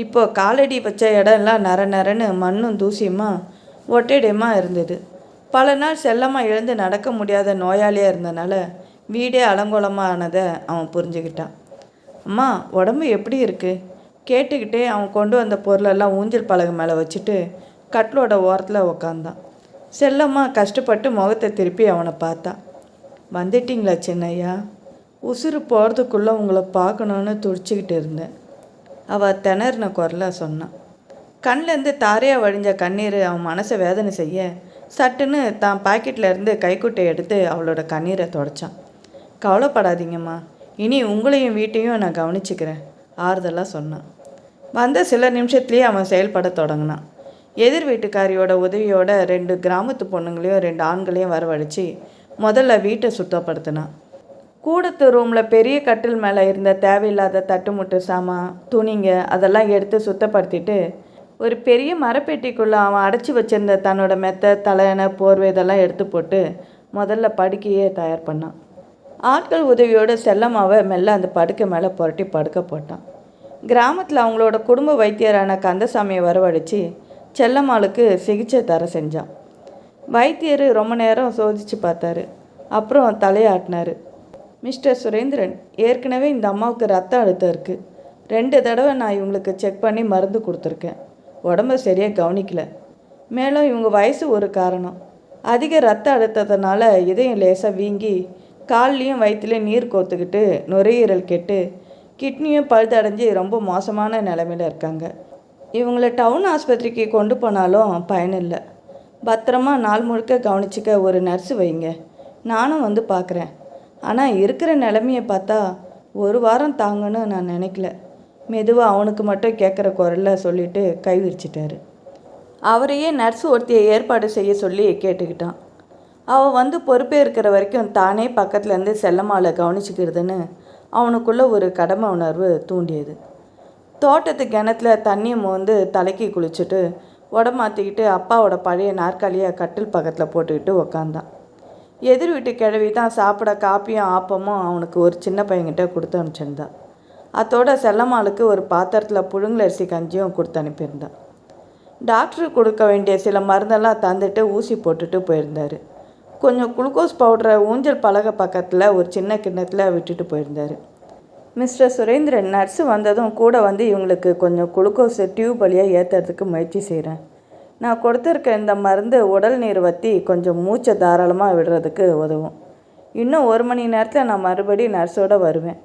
இப்போ காலடி வச்ச இடம்லாம் நர நரன்னு மண்ணும் தூசியுமா ஒட்டடையமாக இருந்தது. பல நாள் செல்லமாக எழுந்து நடக்க முடியாத நோயாளியாக இருந்தனால வீடே அலங்கோலமாக ஆனதை அவன் புரிஞ்சுக்கிட்டான். அம்மா, உடம்பு எப்படி இருக்குது கேட்டுக்கிட்டே அவன் கொண்டு வந்த பொருளெல்லாம் ஊஞ்சல் பலகை மேலே வச்சுட்டு கட்டிலோட ஓரத்தில் உக்காந்தான். செல்லம்மா கஷ்டப்பட்டு முகத்தை திருப்பி அவனை பார்த்தா. வந்துட்டிங்களா சின்னையா? உசுறு போகிறதுக்குள்ளே உங்களை பார்க்கணுன்னு துடிச்சிக்கிட்டு இருந்தேன், அவள் திணறின குரலாக சொன்னான். கண்ணிலேருந்து தாரையாக வழிஞ்ச கண்ணீர் அவன் மனசை வேதனை செய்ய சட்டுன்னு தான் பாக்கெட்டில் இருந்து கைக்குட்டை எடுத்து அவளோட கண்ணீரை தொடச்சான். கவலைப்படாதீங்கம்மா, இனி உங்களையும் வீட்டையும் நான் கவனிச்சுக்கிறேன், ஆறுதலாக சொன்னான். வந்த சில நிமிஷத்துலேயே அவன் செயல்பட தொடங்கினான். எதிர் வீட்டுக்காரியோட உதவியோட 2 கிராமத்து பொண்ணுங்களையும் 2 ஆண்களையும் வரவழைச்சி முதல்ல வீட்டை சுத்தப்படுத்தினான். கூடத்து ரூமில் பெரிய கட்டில் மேலே இருந்த தேவையில்லாத தட்டுமுட்டு சாமான், துணிங்க அதெல்லாம் எடுத்து சுத்தப்படுத்திட்டு ஒரு பெரிய மரப்பெட்டிக்குள்ளே அவன் அடைச்சி வச்சிருந்த தன்னோட மெத்த, தலையணை, போர்வை இதெல்லாம் எடுத்து போட்டு முதல்ல படுக்கையே தயார் பண்ணான். ஆட்கள் உதவியோடு செல்லம்மாவை மெல்ல அந்த படுக்கை மேலே புரட்டி படுக்க போட்டான். கிராமத்தில் அவங்களோட குடும்ப வைத்தியரான கந்தசாமியை வரவழைச்சி செல்லம்மாளுக்கு சிகிச்சை தர செஞ்சான். வைத்தியர் ரொம்ப நேரம் சோதித்து பார்த்தாரு. அப்புறம் தலையாட்டினார். மிஸ்டர் சுரேந்திரன், ஏற்கனவே இந்த அம்மாவுக்கு ரத்த அழுத்தம் இருக்குது. 2 தடவை நான் இவங்களுக்கு செக் பண்ணி மருந்து கொடுத்துருக்கேன். உடம்ப சரியாக கவனிக்கல. மேலும் இவங்க வயசு ஒரு காரணம். அதிக ரத்த அழுத்தத்தினால இதயம் லேசாக வீங்கி கால்லையும் வயிற்றுலையும் நீர் கோத்துக்கிட்டு நுரையீரல் கெட்டு கிட்னியும் பழுதடைஞ்சி ரொம்ப மோசமான நிலைமையில் இருக்காங்க. இவங்கள டவுன் ஆஸ்பத்திரிக்கு கொண்டு போனாலும் பயனில்லை. பத்திரமா நாள் முழுக்க கவனிச்சிக்க ஒரு நர்ஸு வைங்க. நானும் வந்து பார்க்குறேன். ஆனால் இருக்கிற நிலைமையை பார்த்தா 1 வாரம் தாங்கன்னு நான் நினைக்கல. மெதுவாக அவனுக்கு மட்டும் கேட்குற குரலில் சொல்லிவிட்டு கை விரிச்சிட்டாரு. அவரையே நர்ஸு ஒருத்தியை ஏற்பாடு செய்ய சொல்லி கேட்டுக்கிட்டான். அவள் வந்து பொறுப்பேற்கிற வரைக்கும் தானே பக்கத்துலேருந்து செல்லம்மாவை கவனிச்சிக்கிறதுன்னு அவனுக்குள்ளே ஒரு கடமை உணர்வு தூண்டியது. தோட்டத்து கிணத்துல தண்ணியை மோந்து தலைக்கு குளிச்சுட்டு உடமாற்றிக்கிட்டு அப்பாவோட பழைய நாற்காலியை கட்டில் பக்கத்தில் போட்டுக்கிட்டு உக்காந்தான். எதிர் வீட்டு கிழவி தான் சாப்பிட காப்பியும் ஆப்பமும் அவனுக்கு ஒரு சின்ன பையன்கிட்ட கொடுத்து அனுப்பிச்சிருந்தான். அதோட செல்லம்மாளுக்கு ஒரு பாத்திரத்தில் புழுங்கலரிசி கஞ்சியும் கொடுத்து அனுப்பியிருந்தான். டாக்டருக்கு கொடுக்க வேண்டிய சில மருந்தெல்லாம் தந்துட்டு ஊசி போட்டுட்டு போயிருந்தார். கொஞ்சம் குளுக்கோஸ் பவுடரை ஊஞ்சல் பலகை பக்கத்தில் ஒரு சின்ன கிண்ணத்தில் விட்டுட்டு போயிருந்தார். மிஸ்டர் சுரேந்திரன், நர்ஸு வந்ததும் கூட வந்து இவங்களுக்கு கொஞ்சம் குளுக்கோஸ் டியூப் வழியாக ஏற்றுறதுக்கு முயற்சி செய்கிறேன். நான் கொடுத்துருக்க இந்த மருந்து உடல் நீர் வற்றி கொஞ்சம் மூச்சை தாராளமாக விடுறதுக்கு உதவும். இன்னும் 1 மணி நேரத்தில் நான் மறுபடியும் நர்ஸோடு வருவேன்.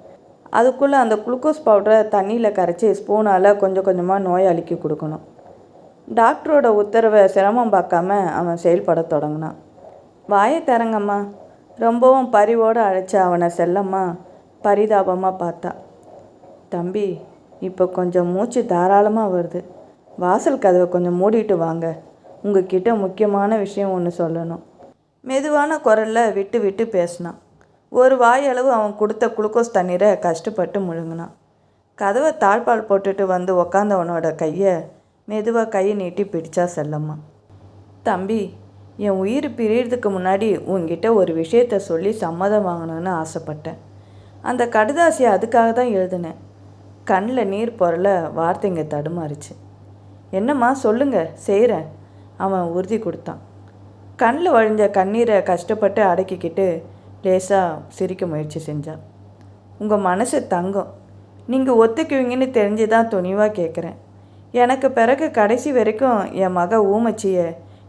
அதுக்குள்ளே அந்த குளுக்கோஸ் பவுடரை தண்ணியில் கரைச்சி ஸ்பூனால் கொஞ்சம் கொஞ்சமாக நோயாளிக்கு கொடுக்கணும். டாக்டரோட உத்தரவை சிரமம் பார்க்காம அவன் செயல்பட தொடங்கினான். வாயை தரங்கம்மா, ரொம்பவும் பரிவோடு அழைச்ச அவனை செல்லம்மா பரிதாபமாக பார்த்தா. தம்பி, இப்போ கொஞ்சம் மூச்சு தாராளமாக வருது. வாசல் கதவை கொஞ்சம் மூடிட்டு வாங்க, உங்ககிட்ட முக்கியமான விஷயம் ஒன்று சொல்லணும். மெதுவான குரலில் விட்டு விட்டு பேசினான். ஒரு வாயளவு அவன் கொடுத்த குளுக்கோஸ் தண்ணீரை கஷ்டப்பட்டு முழுங்கினான். கதவை தாழ்பால் போட்டுட்டு வந்து உக்காந்தவனோட கையை மெதுவாக கையை நீட்டி பிடிச்சா செல்லம்மா. தம்பி, என் உயிர் பிரியறதுக்கு முன்னாடி உங்ககிட்ட ஒரு விஷயத்த சொல்லி சம்மதம் வாங்கணும்னு ஆசைப்பட்டேன். அந்த கடுதாசியை அதுக்காக தான் எழுதினேன். கண்ணில் நீர் பொருள வார்த்தைங்க தடுமாறிச்சு. என்னம்மா சொல்லுங்க, செய்கிறேன், அவன் உறுதி கொடுத்தான். கண்ணில் வழிஞ்ச கண்ணீரை கஷ்டப்பட்டு அடக்கிக்கிட்டு லேசாக சிரிக்க முயற்சி செஞ்சா. உங்கள் மனசு தங்கம், நீங்கள் ஒத்துக்குவீங்கன்னு தெரிஞ்சு தான் துணிவாக கேட்குறேன். எனக்கு பிறகு கடைசி வரைக்கும் என் மக ஊமச்சியை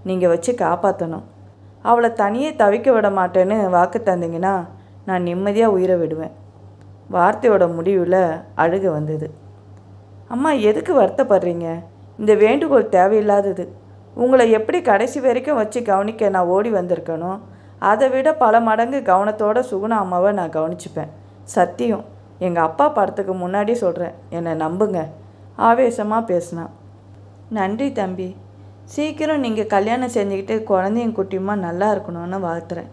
நீங்கள் வச்சு காப்பாற்றணும். அவளை தனியே தவிக்க விட மாட்டேன்னு வாக்கு தந்தீங்கன்னா நான் நிம்மதியாக உயிரை விடுவேன். வார்த்தையோட முடிவில் அழுக வந்தது. அம்மா, எதுக்கு வருத்தப்படுறீங்க? இந்த வேண்டுகோள் தேவையில்லாதது. உங்களை எப்படி கடைசி வரைக்கும் வச்சு கவனிக்க நான் ஓடி வந்திருக்கணும், அதை விட பல மடங்கு கவனத்தோட சுகுணா அம்மாவை நான் கவனிச்சுப்பேன். சத்தியம், எங்கள் அப்பா படத்துக்கு முன்னாடி சொல்கிறேன், என்னை நம்புங்க. ஆவேசமாக பேசினான். நன்றி தம்பி. சீக்கிரம் நீங்கள் கல்யாணம் செஞ்சுக்கிட்டு குழந்தையும் குட்டியுமா நல்லா இருக்கணும்னு வாழ்த்துறேன்.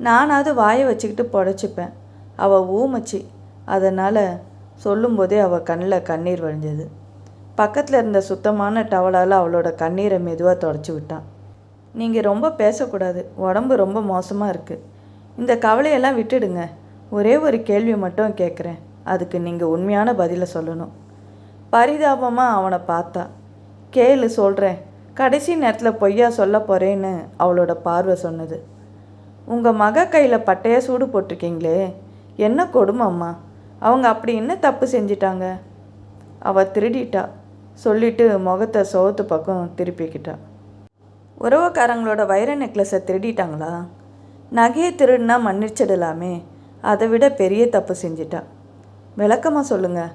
நானாவது வாயை வச்சுக்கிட்டு புடச்சிப்பேன். அவள் ஊமச்சி, அதனால் சொல்லும்போதே அவள் கண்ணில் கண்ணீர் வழிஞ்சது. பக்கத்தில் இருந்த சுத்தமான டவலால் அவளோட கண்ணீரை மெதுவாக தொடச்சி விட்டான். நீங்கள் ரொம்ப பேசக்கூடாது, உடம்பு ரொம்ப மோசமாக இருக்குது. இந்த கவலையெல்லாம் விட்டுடுங்க. ஒரே ஒரு கேள்வி மட்டும் கேட்குறேன், அதுக்கு நீங்கள் உண்மையான பதிலை சொல்லணும். பரிதாபமாக அவனை பார்த்தா. கேளு, சொல்கிறேன். கடைசி நேரத்தில் பொய்யா சொல்ல போகிறேன்னு அவளோட பார்வை சொன்னது. உங்கள் மக கையில் பட்டையாக சூடு போட்டிருக்கீங்களே, என்ன கொடுமை அம்மா. அவங்க அப்படி என்ன தப்பு செஞ்சிட்டாங்க? அவள் திருடிட்டா சொல்லிட்டு முகத்தை சோத்து பக்கம் திருப்பிக்கிட்டா. உறவுக்காரங்களோட வைர நெக்லஸை திருடிட்டாங்களா? நகையை திருடினா மன்னிச்சிடலாமே, அதை விட பெரிய தப்பு செஞ்சிட்டா. விளக்கமாக சொல்லுங்கள்.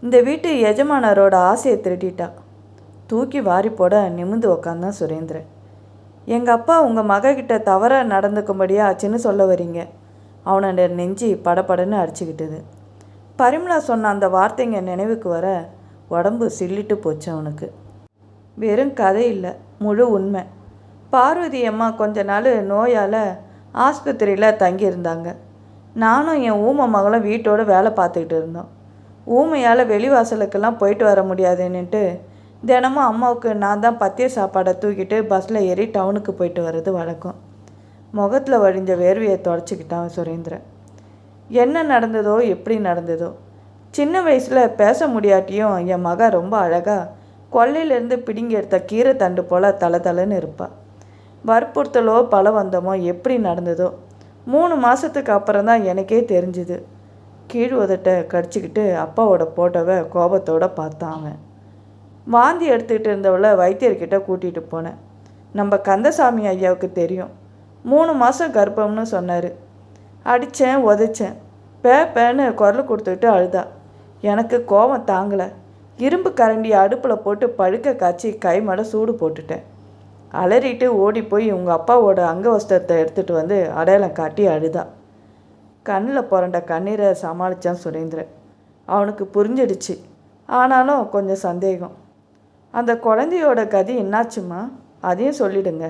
இந்த வீட்டு எஜமானரோட ஆசையை திருடிட்டா. தூக்கி வாரி போட நிமிந்து உக்காந்தான் சுரேந்திரன். எங்கள் அப்பா உங்கள் மகக்கிட்ட தவறாக நடந்துக்கும்படியா ஆச்சுன்னு சொல்ல வரீங்க? அவனோட நெஞ்சு படபடன்னு அடிச்சுக்கிட்டது. பரிமளா சொன்ன அந்த வார்த்தைங்க நினைவுக்கு வர உடம்பு சில்லிட்டு போச்சு அவனுக்கு. வெறும் கதை இல்லை, முழு உண்மை. பார்வதி அம்மா கொஞ்ச நாள் நோயால் ஆஸ்பத்திரியில் தங்கியிருந்தாங்க. நானும் என் ஊமை மகளும் வீட்டோடு வேலை பார்த்துக்கிட்டு இருந்தோம். ஊமையால் வெளிவாசலுக்கெல்லாம் போயிட்டு வர முடியாதுன்னுட்டு தினமும் அம்மாவுக்கு நான் தான் பத்திய சாப்பாடை தூக்கிட்டு பஸ்ஸில் ஏறி டவுனுக்கு போயிட்டு வர்றது வழக்கம். முகத்தில் வழிஞ்ச வேர்வையை தொடச்சிக்கிட்டான் சுரேந்திரன். என்ன நடந்ததோ, எப்படி நடந்ததோ, சின்ன வயசில் பேச முடியாட்டியும் என் மக ரொம்ப அழகாக கொல்லையிலேருந்து பிடுங்கி எடுத்த கீரை தண்டு போல் தளன்னு இருப்பாள். வற்புறுத்தலோ பலவந்தமோ எப்படி நடந்ததோ 3 மாதத்துக்கு அப்புறம் தான் எனக்கே தெரிஞ்சுது. கீழ் உதட்டை கடிச்சிக்கிட்டு அப்பாவோட போட்டோவை கோபத்தோடு பார்த்தான் அவன். வாந்தி எடுத்துக்கிட்டு இருந்தவளை வைத்தியர்கிட்ட கூட்டிகிட்டு போனேன். நம்ம கந்தசாமி ஐயாவுக்கு தெரியும். 3 மாதம் கர்ப்பம்னு சொன்னார். அடித்தேன், உதைச்சேன். பேன்னு குரல் கொடுத்துக்கிட்டு அழுதா. எனக்கு கோபம் தாங்கலை. இரும்பு கரண்டி அடுப்பில் போட்டு பழுக்க காய்ச்சி கைமட சூடு போட்டுட்டேன். அலறிட்டு ஓடி போய் உங்கள் அப்பாவோட அங்கவஸ்திரத்தை எடுத்துகிட்டு வந்து அடையாளம் காட்டி அழுதா. கண்ணில் புரண்ட கண்ணீரை சமாளித்தான் சுரேந்திரன். அவனுக்கு புரிஞ்சிடுச்சு. ஆனாலும் கொஞ்சம் சந்தேகம். அந்த குழந்தையோட கதி என்னாச்சுமா, அதையும் சொல்லிடுங்க.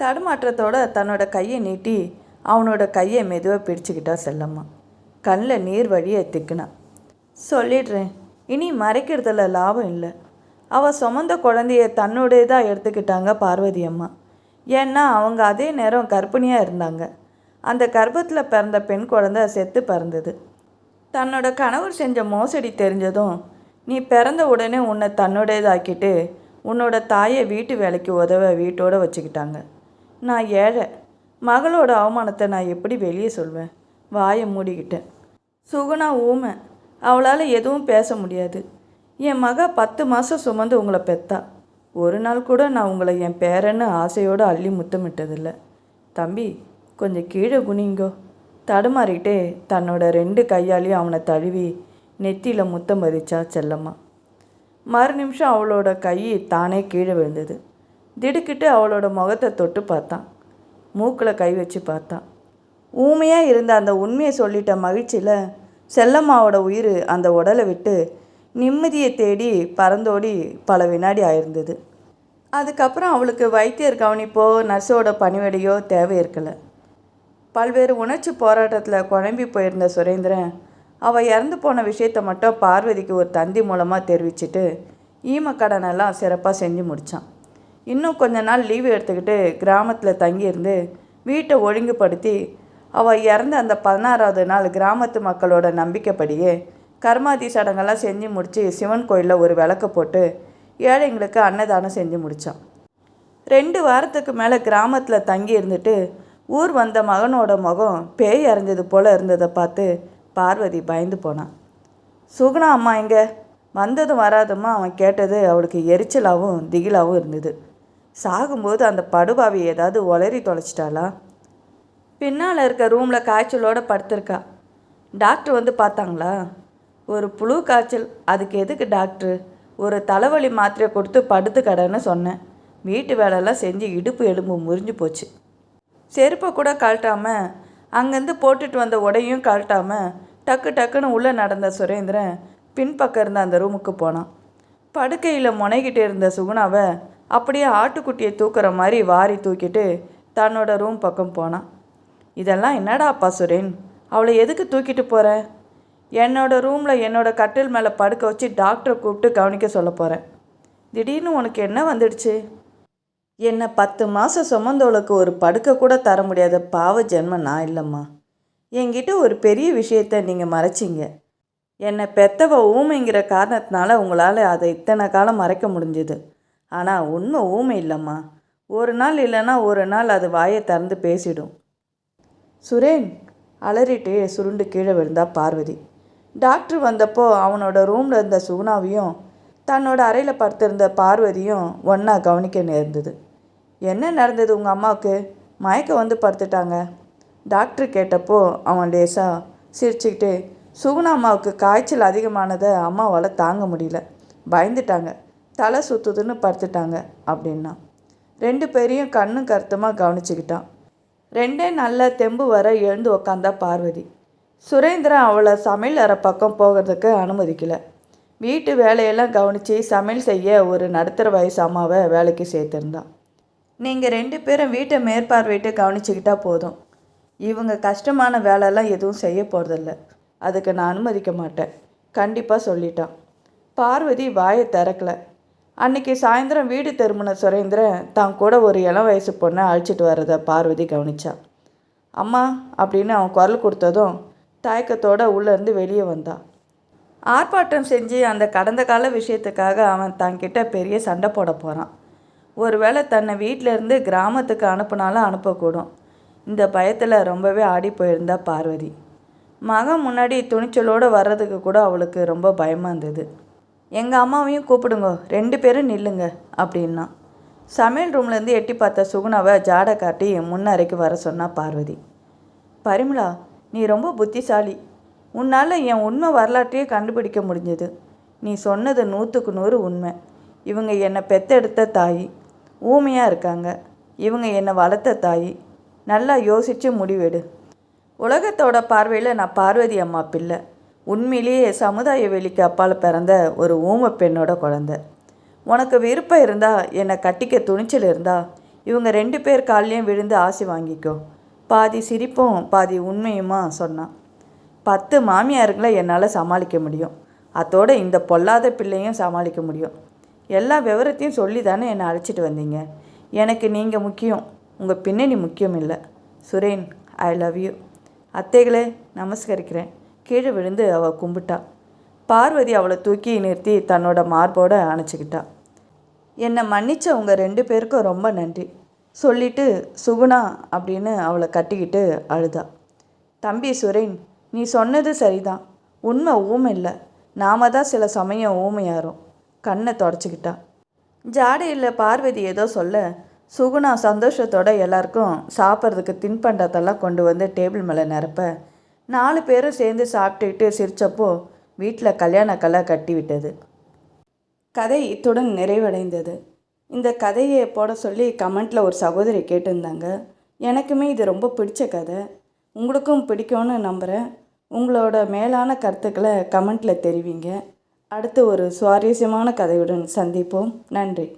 தடுமாற்றத்தோட தன்னோட கையை நீட்டி அவனோட கையை மெதுவாக பிடிச்சிக்கிட்டா செல்லம்மா. கண்ணில் நீர் வழியை திக்குனான். சொல்லிடுறேன், இனி மறைக்கிறதுல லாபம் இல்லை. அவள் சுமந்த குழந்தைய தன்னோடையதாக எடுத்துக்கிட்டாங்க பார்வதி அம்மா. ஏன்னா அவங்க அதே நேரம் கர்ப்பிணியாக இருந்தாங்க. அந்த கர்ப்பத்தில் பிறந்த பெண் குழந்தை செத்து பிறந்தது. தன்னோட கணவர் செஞ்ச மோசடி தெரிஞ்சதும் நீ பிறந்த உடனே உன்னை தன்னோடையதாக்கிட்டு உன்னோட தாயை வீட்டு வேலைக்கு உதவ வீட்டோடு வச்சுக்கிட்டாங்க. நான் ஏழை. மகளோட அவமானத்தை நான் எப்படி வெளியே சொல்வேன்? வாயை மூடிக்கிட்டேன். சுகுணா ஊமை. அவளால் எதுவும் பேச முடியாது. என் மக 10 மாதம் சுமந்து உங்களை பெத்தா. ஒரு நாள் கூட நான் உங்களை என் பேரன்னு ஆசையோடு அள்ளி முத்தமிட்டதில்லை. தம்பி, கொஞ்சம் கீழே குனிங்கோ. தடுமாறிட்டே தன்னோட 2 கையாலையும் அவனை தழுவி நெத்தியில் முத்தம் பதிச்சா செல்லம்மா. மறு நிமிஷம் அவளோட கை தானே கீழே விழுந்தது. திடுக்கிட்டு அவளோட முகத்தை தொட்டு பார்த்தான். மூக்கில் கை வச்சு பார்த்தான். ஊமையாக இருந்த அந்த உண்மையை சொல்லிட்ட மகிழ்ச்சியில் செல்லம்மாவோட உயிர் அந்த உடலை விட்டு நிம்மதியை தேடி பறந்தோடி பல வினாடி ஆயிருந்தது. அதுக்கப்புறம் அவளுக்கு வைத்தியர் கவனிப்போ நர்ஸோட பணிவிடையோ தேவை இருக்கலை. பல்வேறு உணர்ச்சி போராட்டத்தில் குழம்பி போயிருந்த சுரேந்திரன் அவள் இறந்து போன விஷயத்தை மட்டும் பார்வதிக்கு ஒரு தந்தி மூலமாக தெரிவிச்சுட்டு ஈமக்கடனெல்லாம் சிறப்பாக செஞ்சு முடித்தான். இன்னும் கொஞ்ச நாள் லீவு எடுத்துக்கிட்டு கிராமத்தில் தங்கியிருந்து வீட்டை ஒழுங்குபடுத்தி அவள் இறந்த அந்த 16வது நாள் கிராமத்து மக்களோட நம்பிக்கைப்படியே கர்மாதி சடங்கெல்லாம் செஞ்சு முடித்து சிவன் கோயிலில் ஒரு விளக்கு போட்டு ஏழைங்களுக்கு அன்னதானம் செஞ்சு முடித்தான். 2 வாரத்துக்கு மேலே கிராமத்தில் தங்கி இருந்துட்டு ஊர் வந்த மகனோட முகம் பேய் அரைஞ்சது போல் இருந்ததை பார்த்து பார்வதி பயந்து போனான். சுகுணா அம்மா எங்கே? வந்ததும் வராதுமா அவன் கேட்டது அவளுக்கு எரிச்சலாகவும் திகிலாகவும் இருந்தது. சாகும்போது அந்த படுபாவி ஏதாவது உளறி தொலைச்சிட்டாளா? பின்னால் இருக்க ரூமில் காய்ச்சலோடு படுத்திருக்கா. டாக்டர் வந்து பார்த்தாங்களா? ஒரு புழு காய்ச்சல், அதுக்கு எதுக்கு டாக்டரு? ஒரு தலைவலி மாத்திரையை கொடுத்து படுத்து கடன்னு சொன்னேன். வீட்டு வேலையெல்லாம் செஞ்சு இடுப்பு எலும்பு முறிஞ்சு போச்சு. செருப்பை கூட கழட்டாமல், அங்கேருந்து போட்டுட்டு வந்த உடையும் கழட்டாமல் டக்கு டக்குன்னு உள்ளே நடந்த சுரேந்திரன் பின்பக்கம் இருந்த அந்த ரூமுக்கு போனான். படுக்கையில் முனைகிட்டு இருந்த சுகுணாவை அப்படியே ஆட்டுக்குட்டியை தூக்குற மாதிரி வாரி தூக்கிட்டு தன்னோட ரூம் பக்கம் போனான். இதெல்லாம் என்னடா அப்பா சுரேன், அவளை எதுக்கு தூக்கிட்டு போகிற? என்னோடய ரூமில் என்னோடய கட்டில் மேலே படுக்க வச்சு டாக்டரை கூப்பிட்டு கவனிக்க சொல்ல போகிறேன். திடீர்னு உனக்கு என்ன வந்துடுச்சு? என்னை 10 மாதம் சுமந்தவளுக்கு ஒரு படுக்க கூட தர முடியாத பாவ ஜென்மம் நான் இல்லைம்மா. என்கிட்ட ஒரு பெரிய விஷயத்தை நீங்கள் மறைச்சிங்க. என்னை பெத்தவ ஊமைங்கிற காரணத்தினால உங்களால் அதை இத்தனை காலம் மறைக்க முடிஞ்சுது. ஆனால் உண்மை ஊமை இல்லைம்மா. ஒரு நாள் இல்லைன்னா ஒரு நாள் அது வாயை திறந்து பேசிடும். சுரேன் அலறிட்டு சுருண்டு கீழே விழுந்தா பார்வதி. டாக்டர் வந்தப்போ அவனோட ரூமில் இருந்த சுகுணாவையும் தன்னோட அறையில் படுத்திருந்த பார்வதியும் ஒன்றா கவனிக்க நேர்ந்தது. என்ன நடந்தது உங்கள் அம்மாவுக்கு? மயக்கம் வந்து படுத்துட்டாங்க. டாக்டர் கேட்டப்போ அவன் லேசாக சிரிச்சுக்கிட்டு, சுகுணா அம்மாவுக்கு காய்ச்சல் அதிகமானதை அம்மாவால் தாங்க முடியல, பயந்துட்டாங்க, தலை சுற்றுதுன்னு படுத்துட்டாங்க அப்படின்னா. 2 பேரையும் கண்ணும் கருத்துமாக கவனிச்சுக்கிட்டான். 2 நாளில் தெம்பு வர எழுந்து உக்காந்தா பார்வதி. சுரேந்திரன் அவளை சமையல் அறை பக்கம் போகிறதுக்கு அனுமதிக்கலை. வீட்டு வேலையெல்லாம் கவனித்து சமையல் செய்ய ஒரு நடுத்தர வயசு அம்மாவை வேலைக்கு சேர்த்துருந்தான். நீங்கள் 2 பேரும் வீட்டை மேற்பார்வையிட்டு கவனிச்சுக்கிட்டா போதும். இவங்க கஷ்டமான வேலையெல்லாம் எதுவும் செய்ய போகிறதில்ல. அதுக்கு நான் அனுமதிக்க மாட்டேன், கண்டிப்பாக சொல்லிட்டான். பார்வதி வாயை திறக்கலை. அன்றைக்கி சாயந்தரம் வீடு திரும்பின சுரேந்திரன் தான் கூட ஒரு இளம் வயசு பொண்ணை அழைச்சிட்டு வர்றதை பார்வதி கவனிச்சான். அம்மா அப்படின்னு அவன் குரல் கொடுத்ததும் தயக்கத்தோடு உள்ளேருந்து வெளியே வந்தான். ஆர்ப்பாட்டம் செஞ்சு அந்த கடந்த கால விஷயத்துக்காக அவன் தன்கிட்ட பெரிய சண்டை போட போகிறான். ஒருவேளை தன்னை வீட்டிலேருந்து கிராமத்துக்கு அனுப்புனாலும் அனுப்பக்கூடும். இந்த பயத்தில் ரொம்பவே ஆடி போயிருந்தா பார்வதி. மகன் முன்னாடி துணிச்சலோடு வர்றதுக்கு கூட அவளுக்கு ரொம்ப பயமாக இருந்தது. எங்கள் அம்மாவையும் கூப்பிடுங்க, 2 பேரும் நில்லுங்க அப்படின்னா. சமையல் ரூம்லேருந்து எட்டி பார்த்த சுகுணாவை ஜாடை காட்டி முன்னறைக்கு வர சொன்னா பார்வதி. பரிமளா, நீ ரொம்ப புத்திசாலி. உன்னால் என் உண்மை வரலாற்றையே கண்டுபிடிக்க முடிஞ்சது. நீ சொன்னது 100க்கு 100 உண்மை. இவங்க என்னை பெத்தெடுத்த தாய், ஊமையாக இருக்காங்க. இவங்க என்னை வளர்த்த தாய். நல்லா யோசித்து முடிவெடு. உலகத்தோட பார்வையில் நான் பார்வதி அம்மா பிள்ளை. உண்மையிலேயே சமுதாய வெளிக்கு அப்பால் பிறந்த ஒரு ஊமை பெண்ணோட குழந்தை. உனக்கு விருப்பம் இருந்தால், என்னை கட்டிக்க துணிச்சல் இருந்தால், இவங்க 2 பேர் காலையும் விழுந்து ஆசி வாங்கிக்கோ. பாதி சிரிப்பும் பாதி உண்மையுமா சொன்னான். 10 மாமியாருங்களை என்னால் சமாளிக்க முடியும். அதோடு இந்த பொல்லாத பிள்ளையும் சமாளிக்க முடியும். எல்லா விவரத்தையும் சொல்லி தானே என்னை அழைச்சிட்டு வந்தீங்க. எனக்கு நீங்கள் முக்கியம், உங்கள் பின்னணி முக்கியம் இல்லை. Suren, I love you. அத்தைகளே நமஸ்கரிக்கிறேன். கீழே விழுந்து அவள் கும்பிட்டா. பார்வதி அவளை தூக்கி நிறுத்தி தன்னோட மார்போடு அணைச்சிக்கிட்டா. என்னை மன்னிச்ச உங்கள் 2 பேருக்கும் ரொம்ப நன்றி சொல்லிட்டு சுகுணா அப்படின்னு அவளை கட்டிக்கிட்டு அழுதா. தம்பி சுரேன், நீ சொன்னது சரிதான். உண்மை ஊமை இல்லை, நாம தான் சில சமயம் ஊமையாரோம். கண்ணை தொடச்சிக்கிட்டா. ஜாடையில் பார்வதி ஏதோ சொல்ல சுகுணா சந்தோஷத்தோட எல்லாருக்கும் சாப்பிட்றதுக்கு தின்பண்டத்தெல்லாம் கொண்டு வந்து டேபிள் மேலே நிரப்ப 4 பேரும் சேர்ந்து சாப்பிட்டுக்கிட்டு சிரித்தப்போ வீட்டில் கல்யாண கலை கட்டி விட்டது. கதை இத்துடன் நிறைவடைந்தது. இந்த கதையை போட சொல்லி கமெண்ட்டில் ஒரு சகோதரி கேட்டிருந்தாங்க. எனக்குமே இது ரொம்ப பிடிச்ச கதை. உங்களுக்கும் பிடிக்கும்னு நம்புகிறேன். உங்களோட மேலான கருத்துக்களை கமெண்ட்டில் தெரிவிங்க. அடுத்து ஒரு சுவாரஸ்யமான கதையுடன் சந்திப்போம். நன்றி.